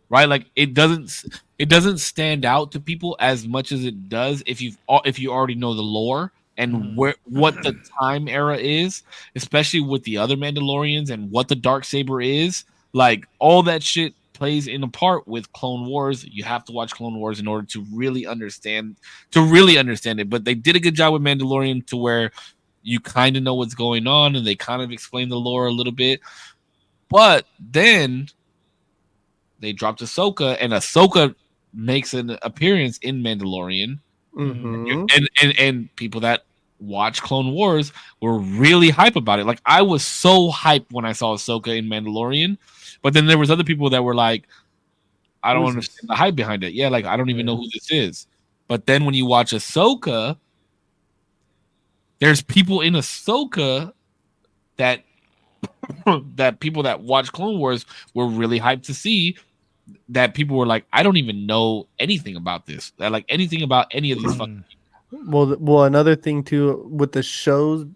right? Like it doesn't stand out to people as much as it does if you already know the lore and what the time era is, especially with the other Mandalorians and what the Darksaber is. Like all that shit plays in a part with Clone Wars. You have to watch Clone Wars in order to really understand it. But they did a good job with Mandalorian to where you kind of know what's going on and they kind of explain the lore a little bit. But then they dropped Ahsoka, and Ahsoka makes an appearance in Mandalorian. And people that watch Clone Wars were really hype about it. Like I was so hyped when I saw Ahsoka in Mandalorian, but then there was other people that were like, I don't understand the hype behind it. Yeah, like I don't even know who this is. But then when you watch Ahsoka, there's people in Ahsoka that people that watch Clone Wars were really hyped to see, that people were like, I don't even know anything about this. Like anything about any of these fucking people. Well, another thing too with the shows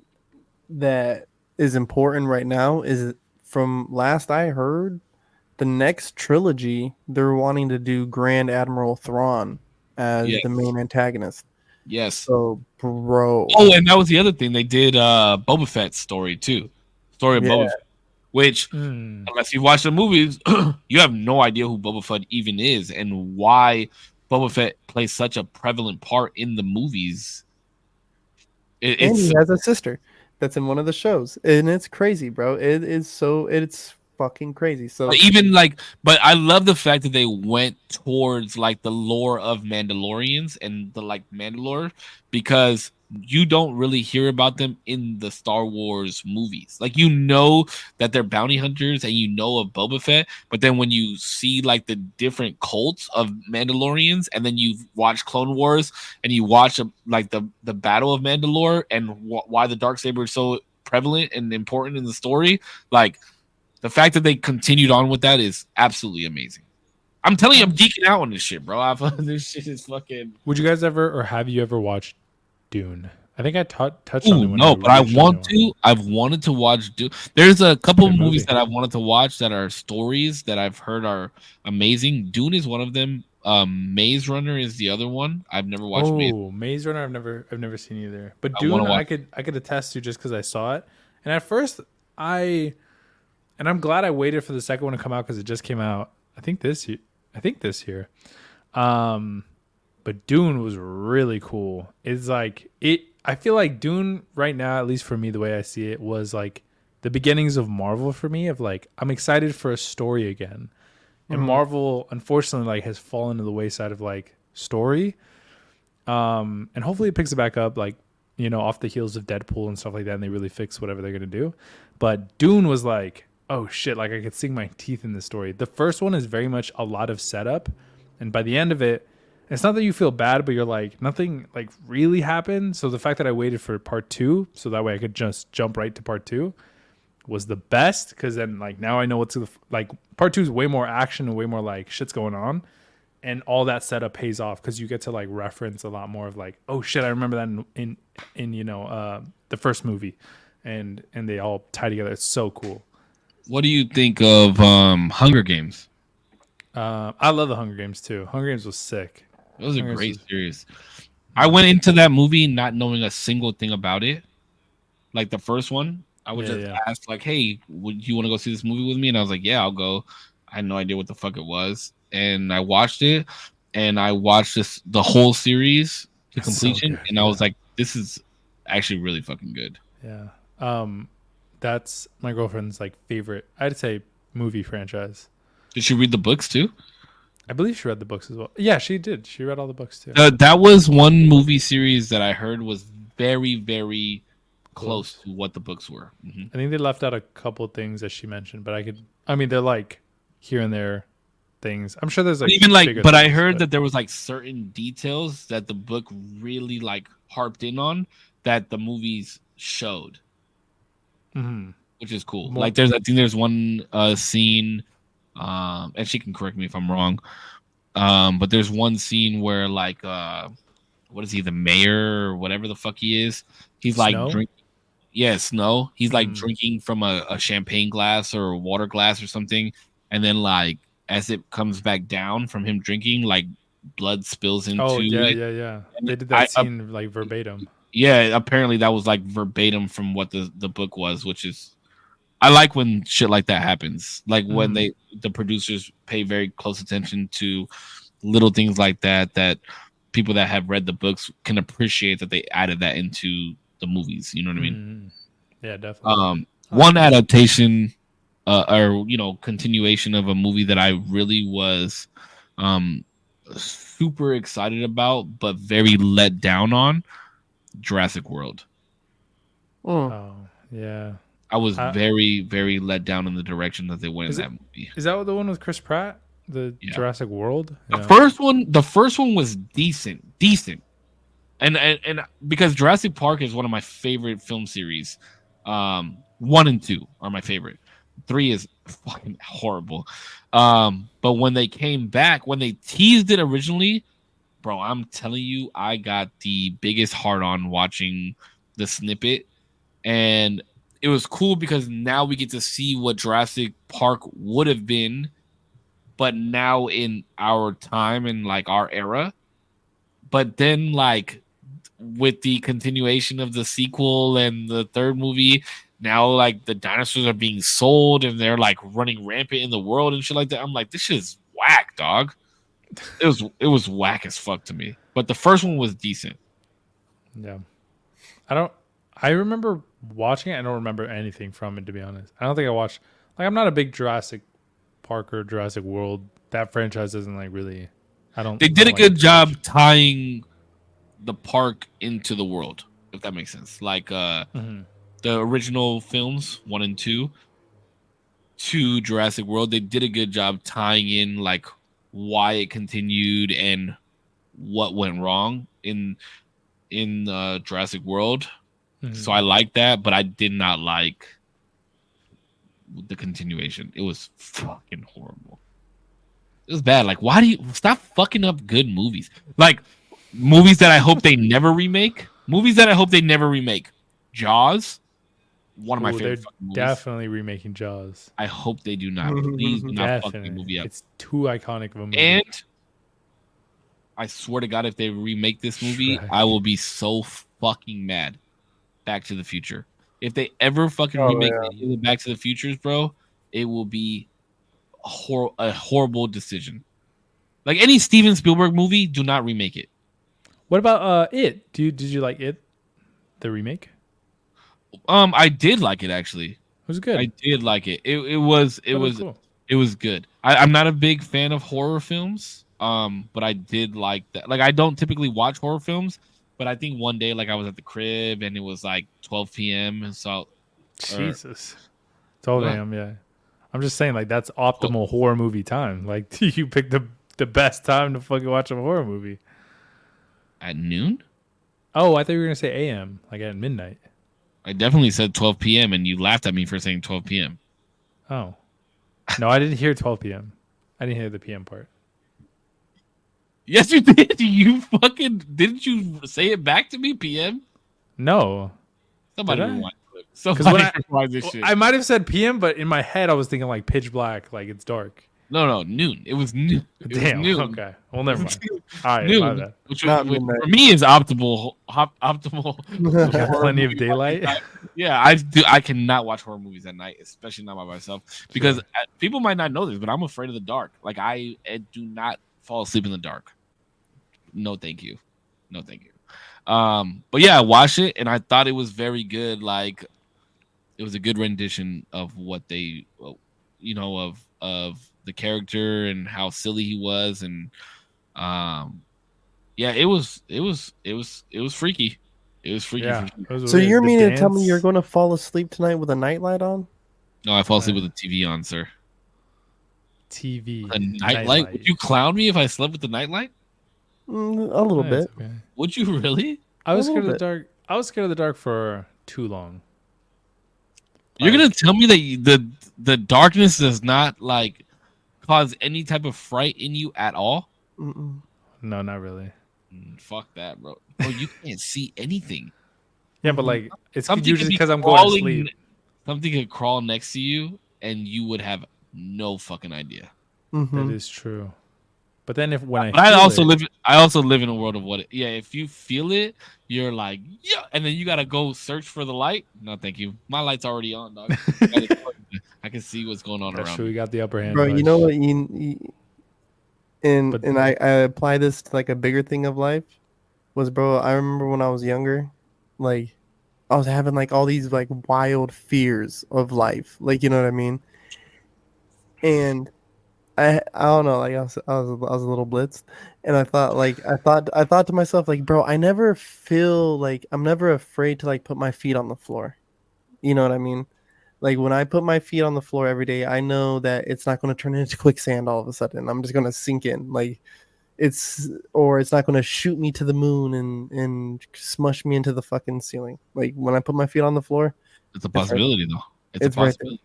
that is important right now is, from last I heard, the next trilogy they're wanting to do Grand Admiral Thrawn as the main antagonist. Yes. So, bro. Oh, and that was the other thing. They did Boba Fett's story too. Story of Boba Fett. Which, unless you watch the movies, you have no idea who Boba Fett even is and why Boba Fett plays such a prevalent part in the movies. And he has a sister that's in one of the shows, and it's crazy, bro. It's fucking crazy. So even like, but I love the fact that they went towards like the lore of Mandalorians and the like Mandalore, because you don't really hear about them in the Star Wars movies. Like, you know that they're bounty hunters and you know of Boba Fett, but then when you see like the different cults of Mandalorians and then you watch Clone Wars and you watch like the Battle of Mandalore and why the Darksaber is so prevalent and important in the story, like the fact that they continued on with that is absolutely amazing. I'm telling you, I'm geeking out on this shit, bro. This shit is fucking. Would you guys ever, or have you ever watched Dune? I think I touched on it. No, but I want to. I've wanted to watch Dune. There's a couple of movies that I wanted to watch that are stories that I've heard are amazing. Dune is one of them. Maze Runner is the other one. I've never watched. Maze Runner. I've never seen either. But Dune, I could attest to just because I saw it. And at first, I'm glad I waited for the second one to come out because it just came out. I think this year. But Dune was really cool. It's like I feel like Dune right now, at least for me, the way I see it, was like the beginnings of Marvel for me. Of like, I'm excited for a story again, and Marvel unfortunately like has fallen to the wayside of like story. And hopefully it picks it back up, like, you know, off the heels of Deadpool and stuff like that, and they really fix whatever they're gonna do. But Dune was like, oh shit, like I could sink my teeth in this story. The first one is very much a lot of setup, and by the end of it, it's not that you feel bad, but you're like, nothing like really happened. So the fact that I waited for part 2, so that way I could just jump right to part 2, was the best, because then like now I know what's like part 2 is way more action and way more like shit's going on, and all that setup pays off because you get to like reference a lot more of like, oh shit, I remember that in the first movie, and they all tie together. It's so cool. What do you think of Hunger Games? I love the Hunger Games too. Hunger Games was sick. It was a great series. I went into that movie not knowing a single thing about it. Like the first one, I would just ask like, "Hey, would you want to go see this movie with me?" And I was like, "Yeah, I'll go." I had no idea what the fuck it was, and I watched it, and I watched the whole series to completion, so good, and I was like, "This is actually really fucking good." Yeah. That's my girlfriend's like favorite, I'd say, movie franchise. Did she read the books too? I believe she read the books as well. Yeah, she did. She read all the books too. That was one movie series that I heard was very, very close to what the books were. Mm-hmm. I think they left out a couple things that she mentioned, but they're like here and there things. I'm sure there's like even like, but I heard that there was like certain details that the book really like harped in on that the movies showed, which is cool. Like I think there's one scene, and she can correct me if I'm wrong, but there's one scene where like, what is he, the mayor or whatever the fuck he is? He's like drinking. Yeah, Snow. He's like drinking from a champagne glass or a water glass or something, and then like as it comes back down from him drinking, like blood spills into. Oh yeah. They did that scene like verbatim. Yeah, apparently that was like verbatim from what the book was, which is, I like when shit like that happens. Like when the producers pay very close attention to little things like that people that have read the books can appreciate that they added that into the movies. You know what I mean? Yeah, definitely. One adaptation or continuation of a movie that I really was super excited about but very let down on, Jurassic World. Oh yeah, I was very, very let down in the direction that they went in that movie. Is that the one with Chris Pratt? The Jurassic World? The first one was decent. And because Jurassic Park is one of my favorite film series. 1 and 2 are my favorite. 3 is fucking horrible. But when they came back, when they teased it originally, bro, I'm telling you, I got the biggest heart on watching the snippet. And it was cool because now we get to see what Jurassic Park would have been, but now in our time and like our era. But then like with the continuation of the sequel and the third movie, now like the dinosaurs are being sold and they're like running rampant in the world and shit like that. I'm like, this shit is whack, dog. It was whack as fuck to me. But the first one was decent. Yeah. I remember watching it. I don't remember anything from it, to be honest. I don't think I watched, like, I'm not a big Jurassic Park or Jurassic World. That franchise isn't like really, They did a good job tying the park into the world, if that makes sense. Like the original films 1 and 2 to Jurassic World, they did a good job tying in like why it continued and what went wrong in Jurassic World. So I like that, but I did not like the continuation. It was fucking horrible. It was bad. Like, why do you stop fucking up good movies? Like movies that I hope they never remake. Jaws, one of my favorite fucking movies. Definitely remaking Jaws. I hope they do not. Please do not fuck the movie up. It's too iconic of a movie. And I swear to God, if they remake this movie, I will be so fucking mad. Back to the Future. If they ever fucking remake any of the Back to the Futures, bro, it will be a horrible decision. Like any Steven Spielberg movie, do not remake it. What about It? Did you like It, the remake? I did like it actually. It was good. I did like it. It was cool. It was good. I'm not a big fan of horror films. But I did like that. Like I don't typically watch horror films. But I think one day, like I was at the crib and it was like 12 p.m. and so, Jesus, 12 a.m. Yeah, I'm just saying like that's optimal horror movie time. Like you picked the best time to fucking watch a horror movie. At noon? Oh, I thought you were gonna say a.m. like at midnight. I definitely said 12 p.m. and you laughed at me for saying 12 p.m. Oh. No, I didn't hear 12 p.m. I didn't hear the p.m. part. Yes, you did. You fucking didn't you say it back to me? PM. No. Somebody Did I? rewind. Somebody rewind this shit. I might have said p.m., but in my head I was thinking like pitch black, like it's dark. No, noon. It was noon. Damn. Was noon. Okay. Well, never mind. All right, noon, my bad. which for me is optimal. Plenty of daylight. Yeah, I do. I cannot watch horror movies at night, especially not by myself, because people might not know this, but I'm afraid of the dark. Like I do not fall asleep in the dark. No, thank you. No, thank you. But yeah, I watched it and I thought it was very good. Like it was a good rendition of what they, of the character and how silly he was, and yeah, it was freaky. It was freaky. Yeah, so you're meaning to tell me you're going to fall asleep tonight with a nightlight on? No, I fall asleep with the TV on, sir. TV. A nightlight? Would you clown me if I slept with the nightlight? A little bit. Okay. Would you really? I was scared of the dark. I was scared of the dark for too long. You're gonna tell me that the darkness does not like cause any type of fright in you at all? Mm-mm. No, not really. Fuck that, bro. Bro, you can't see anything. Yeah, but like it's Something usually because I'm crawling, going to sleep. Something could crawl next to you, and you would have no fucking idea. That is true. But then I also live in a world of what. If you feel it, you're like and then you gotta go search for the light. No, thank you. My light's already on, dog. I can see what's going on That's around. true. We got the upper hand, bro. You know what? And I apply this to like a bigger thing of life. Bro, I remember when I was younger, like I was having like all these like wild fears of life, like you know what I mean. And I don't know, like I was a little blitzed, and I thought to myself, like, bro, I never feel like I'm never afraid to like put my feet on the floor. You know what I mean? Like when I put my feet on the floor every day, I know that it's not going to turn into quicksand all of a sudden. I'm just going to sink in, like it's not going to shoot me to the moon and smush me into the fucking ceiling. Like when I put my feet on the floor, it's a possibility though. It's a possibility.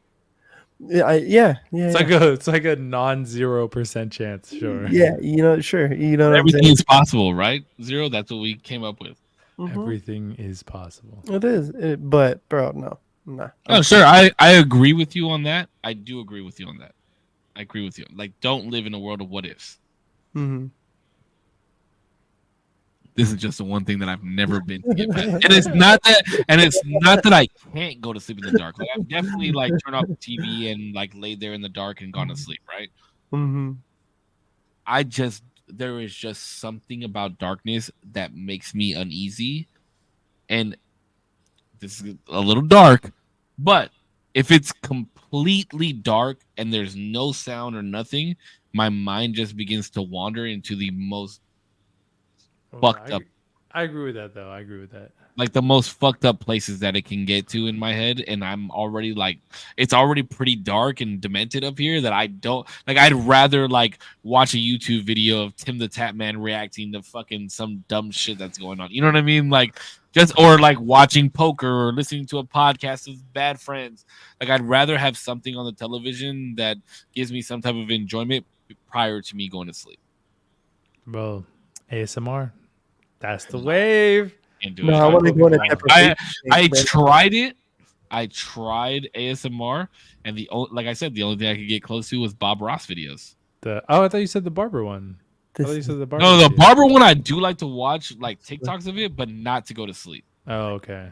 Yeah. It's like a non-0% chance. Sure. Yeah, sure. You know, everything is possible, right? 0. That's what we came up with. Mm-hmm. Everything is possible. It is, but bro, no. Oh, sure. I agree with you on that. I do agree with you on that. I agree with you. Like, don't live in a world of what ifs. Mm-hmm. This is just the one thing that I've never been to get past. And it's not that I can't go to sleep in the dark. Like I've definitely like turned off the TV and like laid there in the dark and gone to sleep, right? Mm-hmm. There is just something about darkness that makes me uneasy. And this is a little dark, but if it's completely dark and there's no sound or nothing, my mind just begins to wander into the most fucked up. I agree with that, though. I agree with that. Like the most fucked up places that it can get to in my head, and I'm already like, it's already pretty dark and demented up here that I don't like. I'd rather like watch a YouTube video of Tim the Tap Man reacting to fucking some dumb shit that's going on. You know what I mean? Like or like watching poker or listening to a podcast of bad friends. Like I'd rather have something on the television that gives me some type of enjoyment prior to me going to sleep. Bro, ASMR. That's the wave. No, I want to go into I tried it. I tried ASMR, and like I said, the only thing I could get close to was Bob Ross videos. I thought you said the barber one. The barber one I do like to watch, like TikToks of it, but not to go to sleep. Oh, okay.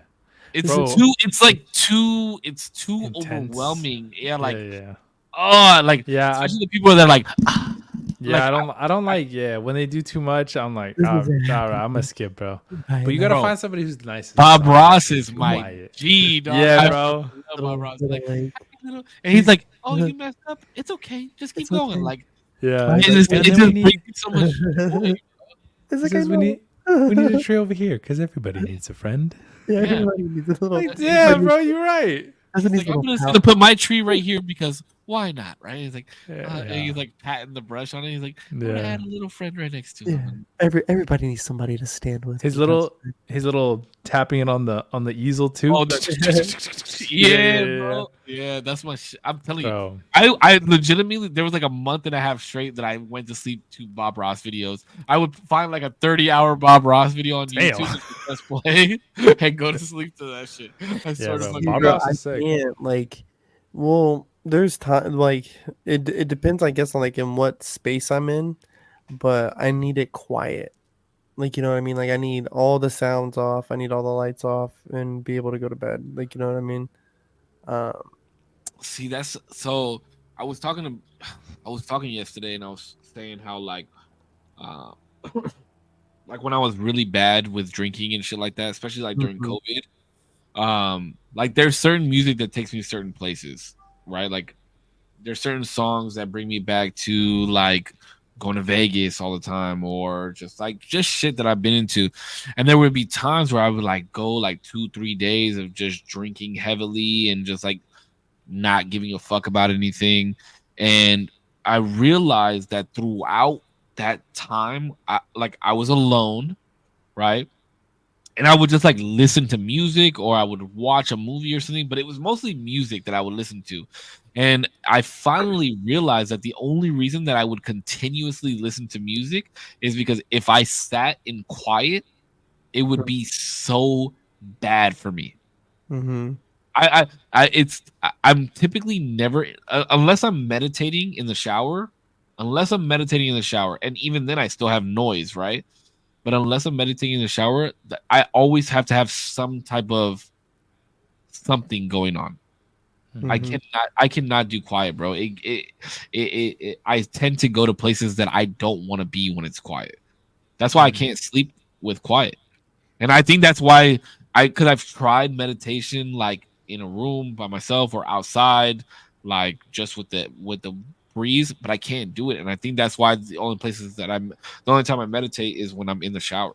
It's too intense. Overwhelming. Yeah, like yeah, especially the people that are like. Yeah, like, I don't like when they do too much. I'm like, all right, I'm gonna skip, bro. But you gotta find somebody who's nice. Bob Ross is my G, dog. Yeah, bro. Bob Ross, like, and he's like, "Oh, you messed up. It's okay. Just keep going." Okay. Like, yeah, it just brings me so much joy. We need a tree over here because everybody needs a friend. Yeah, everybody needs a little. Like, yeah, bro, you're right. Like, I'm gonna put my tree right here because why not, right? He's like, he's like patting the brush on it. He's like, I'm gonna add a little friend right next to him. Everybody needs somebody to stand with. His little tapping it on the easel too. Oh, bro. Yeah, that's my shit. I'm telling you, I legitimately, there was like a month and a half straight that I went to sleep to Bob Ross videos. I would find like a 30-hour Bob Ross video on YouTube and press play and go to sleep to that shit. I sort of Bob Ross is sick. Like, well, there's time, like it depends, I guess, on like in what space I'm in, but I need it quiet. Like, you know what I mean? Like, I need all the sounds off. I need all the lights off and be able to go to bed. Like, you know what I mean? See, that's so. I was talking yesterday, and I was saying how like when I was really bad with drinking and shit like that, especially like during COVID. Like there's certain music that takes me certain places, right? Like there's certain songs that bring me back to like going to Vegas all the time, or just shit that I've been into. And there would be times where I would like go like 2-3 days of just drinking heavily and just like not giving a fuck about anything. And I realized that throughout that time, I was alone, right? And I would just like listen to music, or I would watch a movie or something, but it was mostly music that I would listen to. And I finally realized that the only reason that I would continuously listen to music is because if I sat in quiet, it would be so bad for me. I'm typically never, unless I'm meditating in the shower, and even then I still have noise, right? But unless I'm meditating in the shower, I always have to have some type of something going on. I cannot do quiet, bro. I tend to go to places that I don't want to be when it's quiet. That's why I can't sleep with quiet. And I think that's why because I've tried meditation like in a room by myself or outside, like just with the breeze, but I can't do it. And I think that's why the only time I meditate is when I'm in the shower,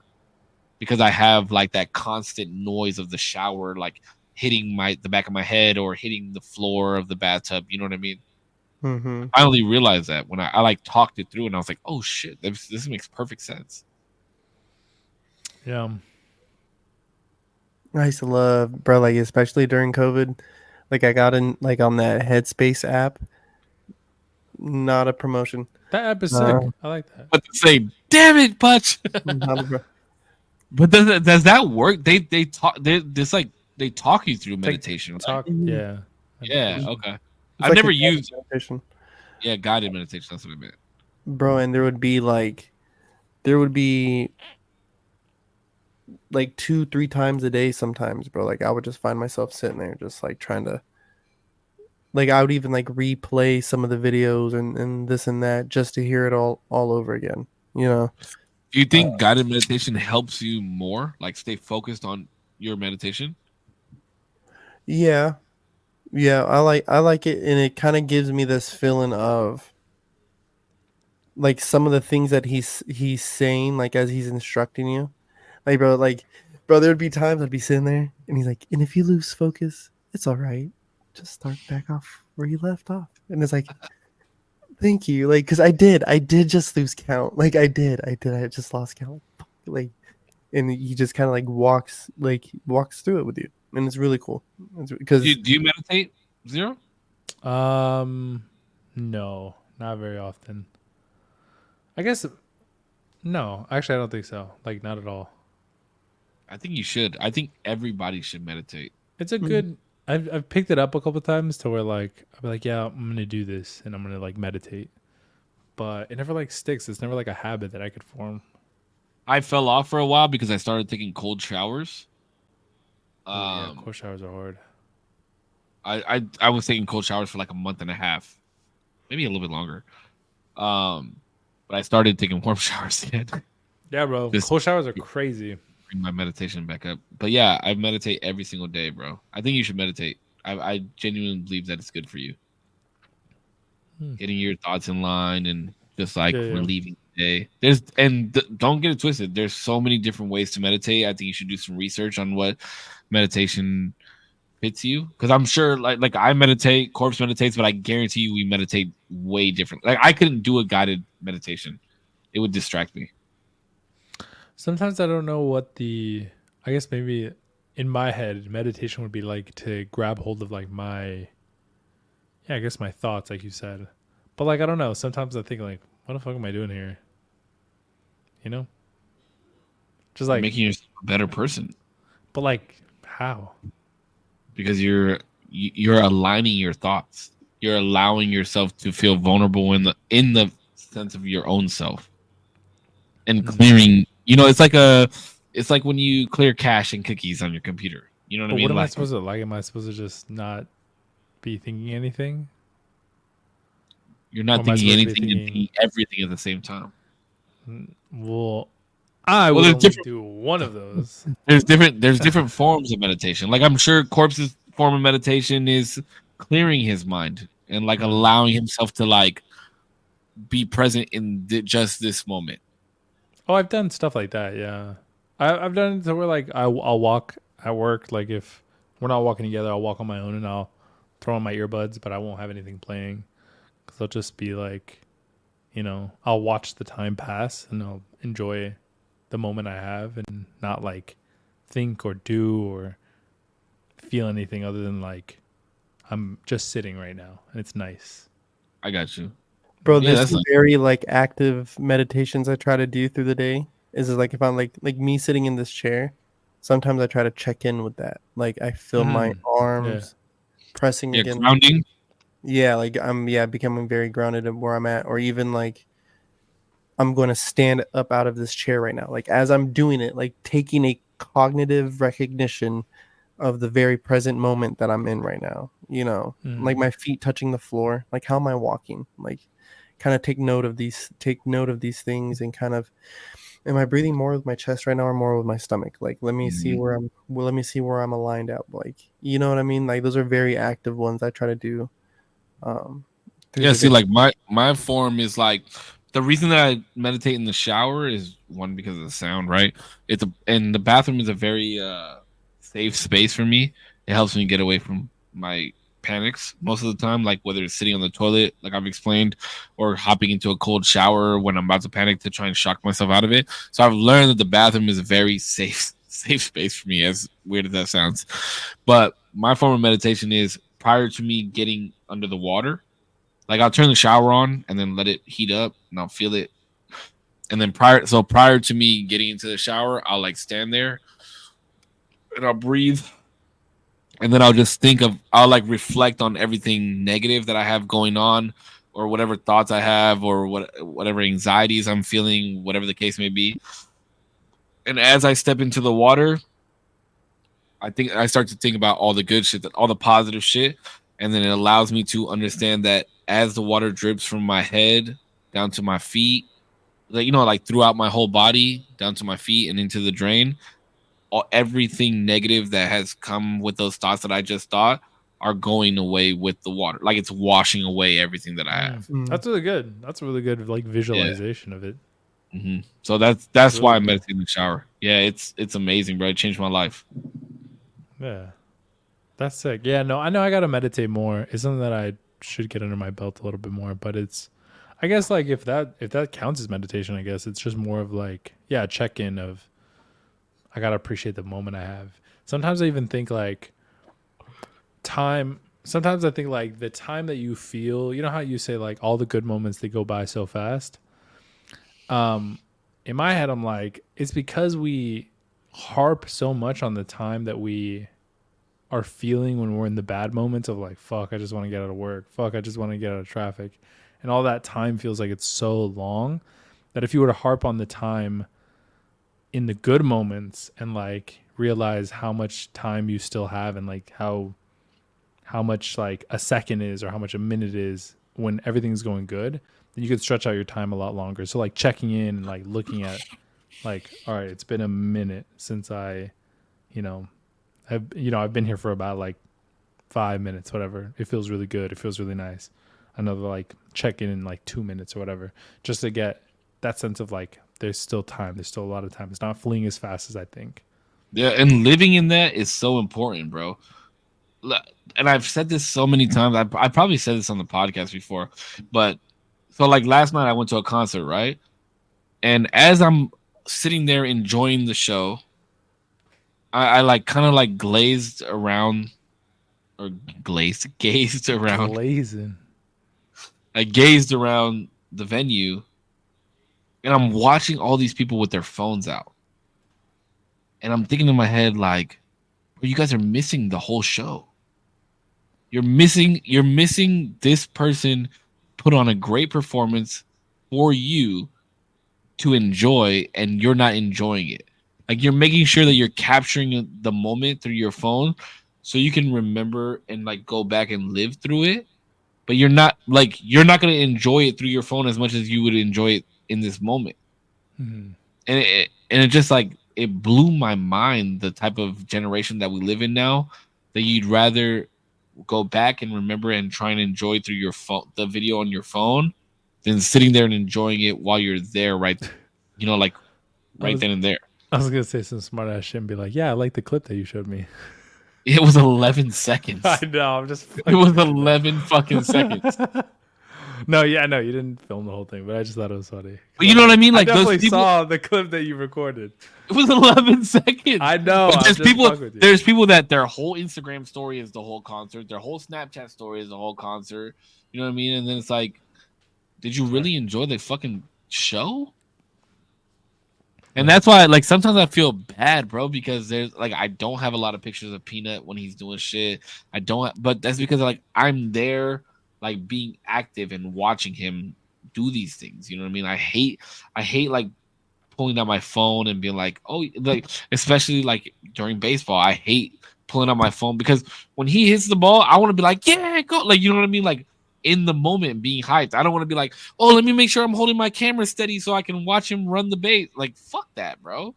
because I have like that constant noise of the shower, like hitting the back of my head or hitting the floor of the bathtub. You know what I mean? I only realized that when I like talked it through, and I was like, oh shit, this makes perfect sense. Yeah. I used to love, bro, like especially during COVID, like I got in like on that Headspace app. Not a promotion. That app is sick. I like that. But to say, damn it, Butch. But does that work? They talk. They talk you through meditation. Yeah. Yeah. Okay. It's I've like never used meditation. Yeah, guided meditation. That's what I meant, bro. And there would be like 2-3 times a day sometimes, bro. Like I would just find myself sitting there just like trying to, like I would even like replay some of the videos and this and that just to hear it all over again, you know. Do you think guided meditation helps you more, like stay focused on your meditation? Yeah, I like it, and it kind of gives me this feeling of like some of the things that he's saying, like as he's instructing you. Like bro, there'd be times I'd be sitting there and he's like, and if you lose focus, it's all right. Just start back off where you left off. And it's like, thank you. Like, cause I did just lose count. Like I just lost count. Like, and he just kind of like walks through it with you. And it's really cool. Because do you meditate, Zero? No, not very often. I guess no. Actually, I don't think so. Like, not at all. I think you should. I think everybody should meditate. It's a good. I've picked it up a couple times to where like I'll be like, yeah, I'm gonna do this and I'm gonna like meditate, but it never like sticks. It's never like a habit that I could form. I fell off for a while because I started taking cold showers. Yeah, cold showers are hard. I was taking cold showers for like a month and a half, maybe a little bit longer. But I started taking warm showers again. Yeah, bro. Cold showers are crazy. Bring my meditation back up. But yeah, I meditate every single day, bro. I think you should meditate. I genuinely believe that it's good for you. Getting your thoughts in line and just like relieving the day. Don't get it twisted. There's so many different ways to meditate. I think you should do some research on what meditation fits you, because I'm sure like I meditate, Korpsx meditates, but I guarantee you we meditate way different. Like I couldn't do a guided meditation; it would distract me. Sometimes I don't know what I guess maybe in my head meditation would be like to grab hold of like my I guess my thoughts, like you said. But like I don't know. Sometimes I think like, what the fuck am I doing here? You know, just like making yourself a better person. But like how? Because you're aligning your thoughts. You're allowing yourself to feel vulnerable in the sense of your own self, and clearing. You know, it's like when you clear cache and cookies on your computer. You know what I mean? What am I supposed to like? Am I supposed to just not be thinking anything? You're not thinking anything and thinking everything at the same time. Well, I will only do one of those. There's different forms of meditation. Like I'm sure Korps's form of meditation is clearing his mind and like allowing himself to like be present in just this moment. Oh, I've done stuff like that. Yeah, I've done it to where like I'll walk at work. Like if we're not walking together, I'll walk on my own and I'll throw on my earbuds, but I won't have anything playing because I'll just be like, you know, I'll watch the time pass and I'll enjoy the moment I have and not like think or do or feel anything other than like I'm just sitting right now and it's nice. I got you. Bro, there's some very like active meditations I try to do through the day. Is it like if I'm like me sitting in this chair, sometimes I try to check in with that. Like I feel my arms pressing against grounding. Yeah, like I'm becoming very grounded at where I'm at, or even like I'm going to stand up out of this chair right now. Like as I'm doing it, like taking a cognitive recognition of the very present moment that I'm in right now. You know, like my feet touching the floor. Like how am I walking? Like kind of take note of these things and kind of, am I breathing more with my chest right now or more with my stomach? Like let me see where I'm aligned out. Like, you know what I mean? Like those are very active ones I try to do. See, like my form is like, the reason that I meditate in the shower is one, because of the sound, right? And the bathroom is a very safe space for me. It helps me get away from my panics most of the time, like whether it's sitting on the toilet, like I've explained, or hopping into a cold shower when I'm about to panic to try and shock myself out of it. So I've learned that the bathroom is a very safe space for me, as weird as that sounds. But my form of meditation is prior to me getting under the water. Like I'll turn the shower on and then let it heat up and I'll feel it. And then prior to me getting into the shower, I'll like stand there and I'll breathe. And then I'll like reflect on everything negative that I have going on, or whatever thoughts I have, or whatever anxieties I'm feeling, whatever the case may be. And as I step into the water, I start to think about all the good shit, all the positive shit. And then it allows me to understand that as the water drips from my head down to my feet, like, you know, like throughout my whole body, down to my feet and into the drain, everything negative that has come with those thoughts that I just thought are going away with the water. Like it's washing away everything that I have. That's really good. That's a really good like visualization of it. Mm-hmm. So that's why I meditate in the shower. Yeah, it's amazing, bro. It changed my life. Yeah, that's sick. Yeah, no, I know I gotta meditate more. It's something that I should get under my belt a little bit more. But it's, I guess, like if that counts as meditation, I guess it's just more of like, yeah, check in of, I gotta appreciate the moment I have. Sometimes I even think like time. Sometimes I think like the time that you feel. You know how you say like all the good moments, they go by so fast. In my head, I'm like, it's because we harp so much on the time that we are feeling when we're in the bad moments of like, fuck, I just want to get out of work. Fuck, I just want to get out of traffic. And all that time feels like it's so long that if you were to harp on the time in the good moments and like realize how much time you still have and like how much like a second is or how much a minute is when everything's going good, then you could stretch out your time a lot longer. So like checking in and like looking at like, all right, it's been a minute since I've been here for about like 5 minutes, whatever. It feels really good. It feels really nice. Another like check in like 2 minutes or whatever, just to get that sense of like, there's still time. There's still a lot of time. It's not fleeing as fast as I think. Yeah. And living in that is so important, bro. and I've said this so many times. I probably said this on the podcast before, but so like last night I went to a concert, right? And as I'm sitting there enjoying the show, I like kind of like glazed around or gazed around. Glazing. I gazed around the venue, and I'm watching all these people with their phones out, and I'm thinking in my head like, you guys are missing the whole show. You're missing this person put on a great performance for you to enjoy, and you're not enjoying it. Like, you're making sure that you're capturing the moment through your phone so you can remember and like go back and live through it. But you're not going to enjoy it through your phone as much as you would enjoy it in this moment. Mm-hmm. And it just like, it blew my mind, the type of generation that we live in now, that you'd rather go back and remember and try and enjoy through your phone, the video on your phone, than sitting there and enjoying it while you're there, right? Like right then and there. I was gonna say some smart ass shit and be like, "Yeah, I like the clip that you showed me." It was 11 seconds. I know. I'm just. It was 11 fucking seconds. No, you didn't film the whole thing, but I just thought it was funny. But you know what I mean? Like, I definitely those people saw the clip that you recorded. It was 11 seconds. I know. But there's people that their whole Instagram story is the whole concert. Their whole Snapchat story is the whole concert. You know what I mean? And then it's like, did you really enjoy the fucking show? And that's why, like, sometimes I feel bad, bro, because there's like, I don't have a lot of pictures of Peanut when he's doing shit. But that's because like I'm there, like being active and watching him do these things. You know what I mean? I hate like pulling out my phone and being like, oh, like, especially like during baseball, I hate pulling out my phone because when he hits the ball, I want to be like, yeah, go, like, you know what I mean? Like, in the moment, being hyped. I don't want to be like, oh, let me make sure I'm holding my camera steady so I can watch him run the base. Like, fuck that, bro.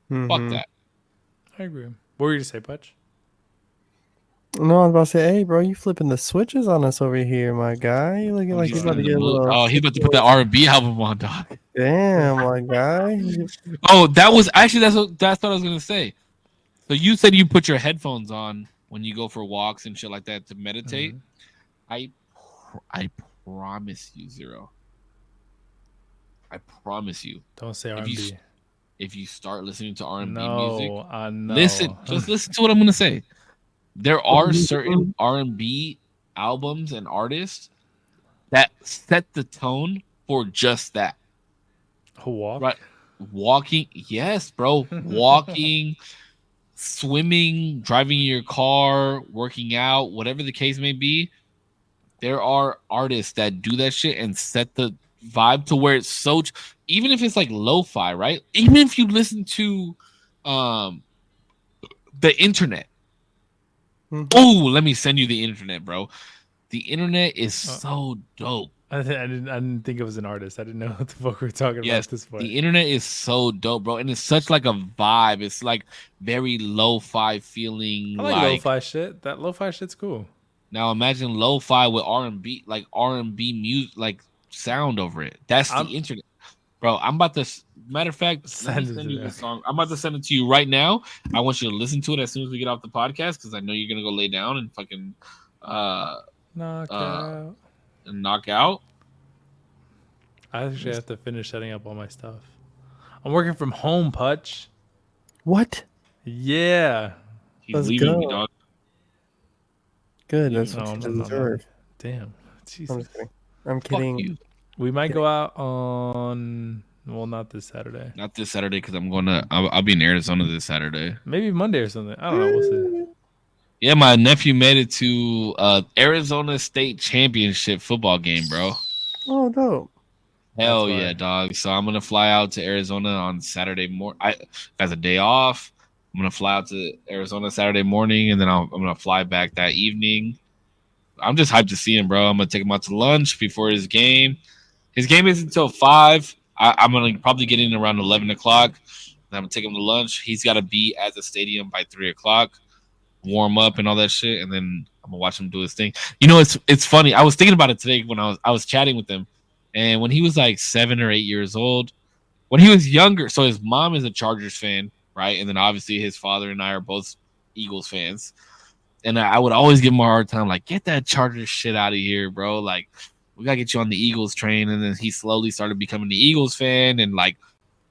Mm-hmm. Fuck that. I agree. What were you to say, Putch? No, I was about to say, hey, bro, you flipping the switches on us over here, my guy. You looking like he's about to get a little. Oh, he's about to put that R&B album on, dog. Damn, my guy. Oh, that was actually that's what I was gonna say. So you said you put your headphones on when you go for walks and shit like that to meditate. Mm-hmm. I promise you, Zero. I promise you. Don't say R&B. If you start listening to R&B music, I know. Just listen to what I'm gonna say. There are certain R&B albums and artists that set the tone for just that. Walk? Right. Walking, yes, bro. Walking, swimming, driving your car, working out, whatever the case may be. There are artists that do that shit and set the vibe to where it's so, even if it's like lo-fi, right? Even if you listen to the internet. Mm-hmm. Oh, let me send you the internet, bro. The internet is so dope. I didn't think it was an artist. I didn't know what the fuck we were talking about at this point. The internet is so dope, bro. And it's such like a vibe. It's like very lo-fi feeling. I like lo-fi shit. That lo-fi shit's cool. Now imagine lo-fi with R&B, like R&B music, like sound over it. That's the internet, bro. I'm about to. Matter of fact, send you the song. I'm about to send it to you right now. I want you to listen to it as soon as we get off the podcast because I know you're gonna go lay down and fucking knock out. I actually have to finish setting up all my stuff. I'm working from home, Putch. What? Yeah. He's leaving me, dog. Good. That's what you deserve. Damn. Jesus. I'm kidding. We might go out on. Well, not this Saturday. Not this Saturday because I'll be in Arizona this Saturday. Maybe Monday or something. I don't know. We'll see. Yeah, my nephew made it to Arizona State Championship football game, bro. Oh, dope. Hell yeah, dog. So I'm going to fly out to Arizona on Saturday morning. As a day off, I'm going to fly out to Arizona Saturday morning, and then I'm going to fly back that evening. I'm just hyped to see him, bro. I'm going to take him out to lunch before his game. His game isn't until 5. I'm going to probably get in around 11 o'clock. Then I'm going to take him to lunch. He's got to be at the stadium by 3 o'clock, warm up and all that shit, and then I'm going to watch him do his thing. You know, it's funny. I was thinking about it today when I was chatting with him. And when he was like 7 or 8 years old, when he was younger, so his mom is a Chargers fan, right? And then obviously his father and I are both Eagles fans. and I would always give him a hard time, like, get that Chargers shit out of here, bro. Like, we gotta get you on the Eagles train. And then he slowly started becoming the Eagles fan, and like,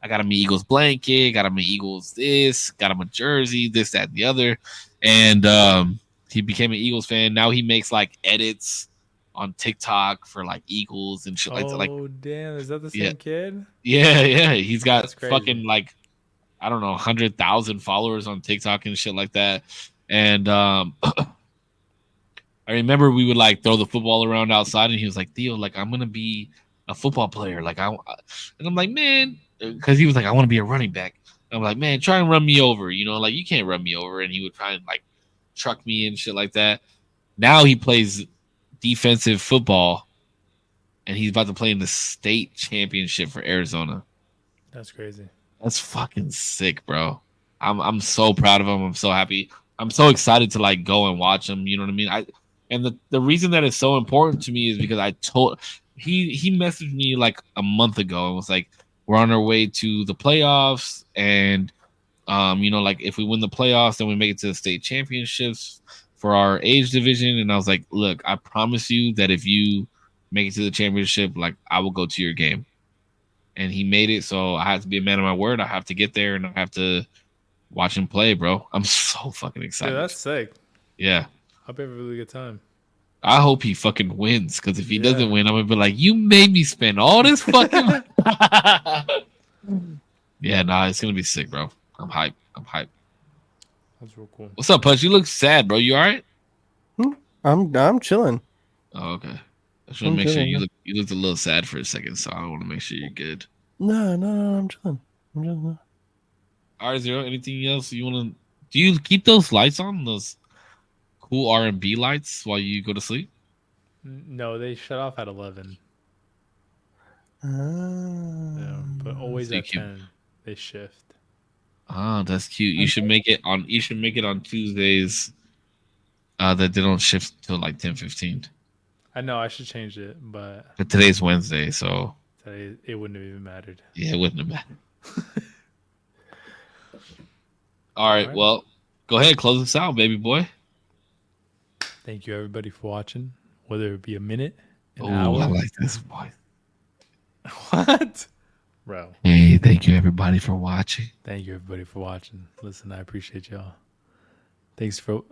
I got him an Eagles blanket, got him an Eagles this, got him a jersey, this, that, and the other. And he became an Eagles fan. Now he makes like edits on TikTok for like Eagles and shit like that. Like, oh damn, is that the same kid? Yeah. He's got fucking like, I don't know, 100,000 followers on TikTok and shit like that. And I remember we would like throw the football around outside, and he was like, Theo, like, I'm gonna be a football player. Like, and I'm like, man, because he was like, I want to be a running back. And I'm like, man, try and run me over. You know, like, you can't run me over. And he would try and like truck me and shit like that. Now he plays defensive football, and he's about to play in the state championship for Arizona. That's crazy. That's fucking sick, bro. I'm so proud of him. I'm so happy. I'm so excited to like go and watch him. You know what I mean? And the reason that it's so important to me is because he messaged me like a month ago and was like, we're on our way to the playoffs, and you know, like, if we win the playoffs, then we make it to the state championships for our age division. And I was like, look, I promise you that if you make it to the championship, like, I will go to your game. And he made it, so I have to be a man of my word. I have to get there, and I have to watch him play, bro. I'm so fucking excited. Dude, that's sick. Yeah. Hope you have a really good time. I hope he fucking wins, because if he doesn't win, I'm going to be like, you made me spend all this fucking... Yeah, nah, it's going to be sick, bro. I'm hyped. That's real cool. What's up, Punch? You look sad, bro. You all right? I'm chilling. Oh, okay. I just want to make sure you looked a little sad for a second, so I want to make sure you're good. No, I'm chilling. All right, Zero. Anything else you want to? Do you keep those lights on? Those cool R&B lights while you go to sleep? No, they shut off at 11. But always so at 10. They shift. Oh, that's cute. You should make it on. You should make it on Tuesdays. That they don't shift till like 10:15. I know I should change it, but today's Wednesday, so today it wouldn't have even mattered. Yeah, it wouldn't have mattered. All right, well, go ahead, close us out, baby boy. Thank you, everybody, for watching. Whether it be a minute, an hour. I like this boy. What? Bro. Hey, thank you, everybody, for watching. Thank you, everybody, for watching. Listen, I appreciate y'all. Thanks for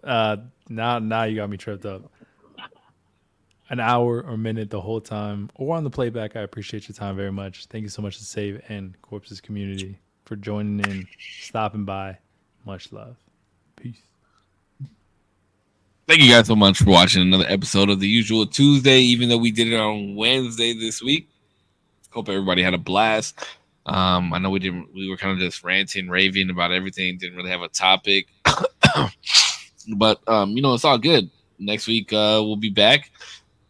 now you got me tripped up. An hour or minute the whole time, or on the playback. I appreciate your time very much. Thank you so much to Save and Korpsx community for joining in, stopping by. Much love. Peace. Thank you guys so much for watching another episode of The Usual Tuesday, even though we did it on Wednesday this week. Hope everybody had a blast. I know we were kind of just ranting, raving about everything, didn't really have a topic. But you know, it's all good. Next week we'll be back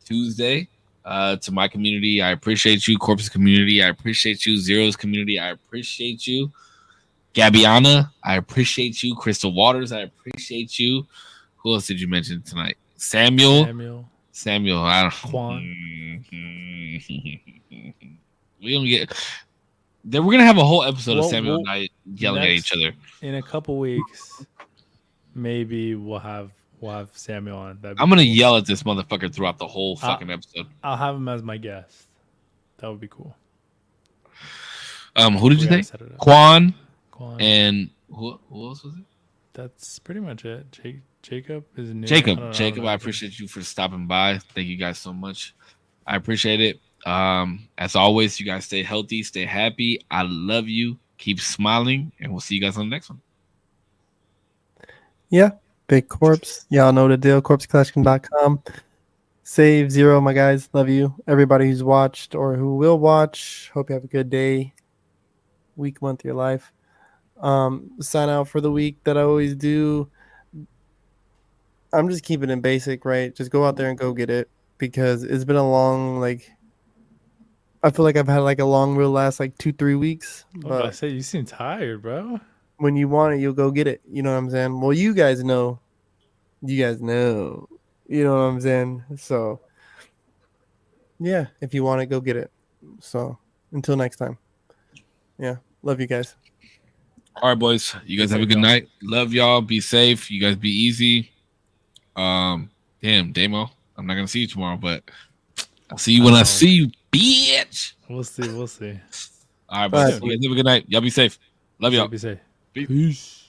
Tuesday. To my community, I appreciate you. Korpsx community, I appreciate you. Zero's community, I appreciate you. Gabiana, I appreciate you. Crystal Waters, I appreciate you. Who else did you mention tonight? Samuel. I don't. Quan. We don't get. Then we're gonna have a whole episode of Samuel and I yelling at each other. In a couple weeks, maybe we'll have Samuel on. I'm gonna yell at this motherfucker throughout the whole fucking episode. I'll have him as my guest. That would be cool. Who did you say? Quan. And who else was it? That's pretty much it. Jacob is new. Jacob, I appreciate you for stopping by. Thank you guys so much. I appreciate it. As always, you guys stay healthy, stay happy. I love you. Keep smiling, and we'll see you guys on the next one. Yeah, Big Corpse. Y'all know the deal. Korpscollection.com. Save Zero, my guys. Love you. Everybody who's watched or who will watch. Hope you have a good day, week, month, your life. Sign out for the week that I always do. I'm just keeping it basic, right? Just go out there and go get it, because it's been a long, I feel like I've had a long real last 2-3 weeks. But I say you seem tired, bro. When you want it, you'll go get it. You know what I'm saying? Well, you guys know. You know what I'm saying? So, yeah, if you want it, go get it. So, until next time. Yeah, love you guys. All right, boys. You guys have a good night. Love y'all. Be safe. You guys be easy. Damn, Damo. I'm not gonna see you tomorrow, but I'll see you when I see you, bitch. We'll see. All right, boys. You guys have a good night. Y'all be safe. Love y'all. Be safe. Peace.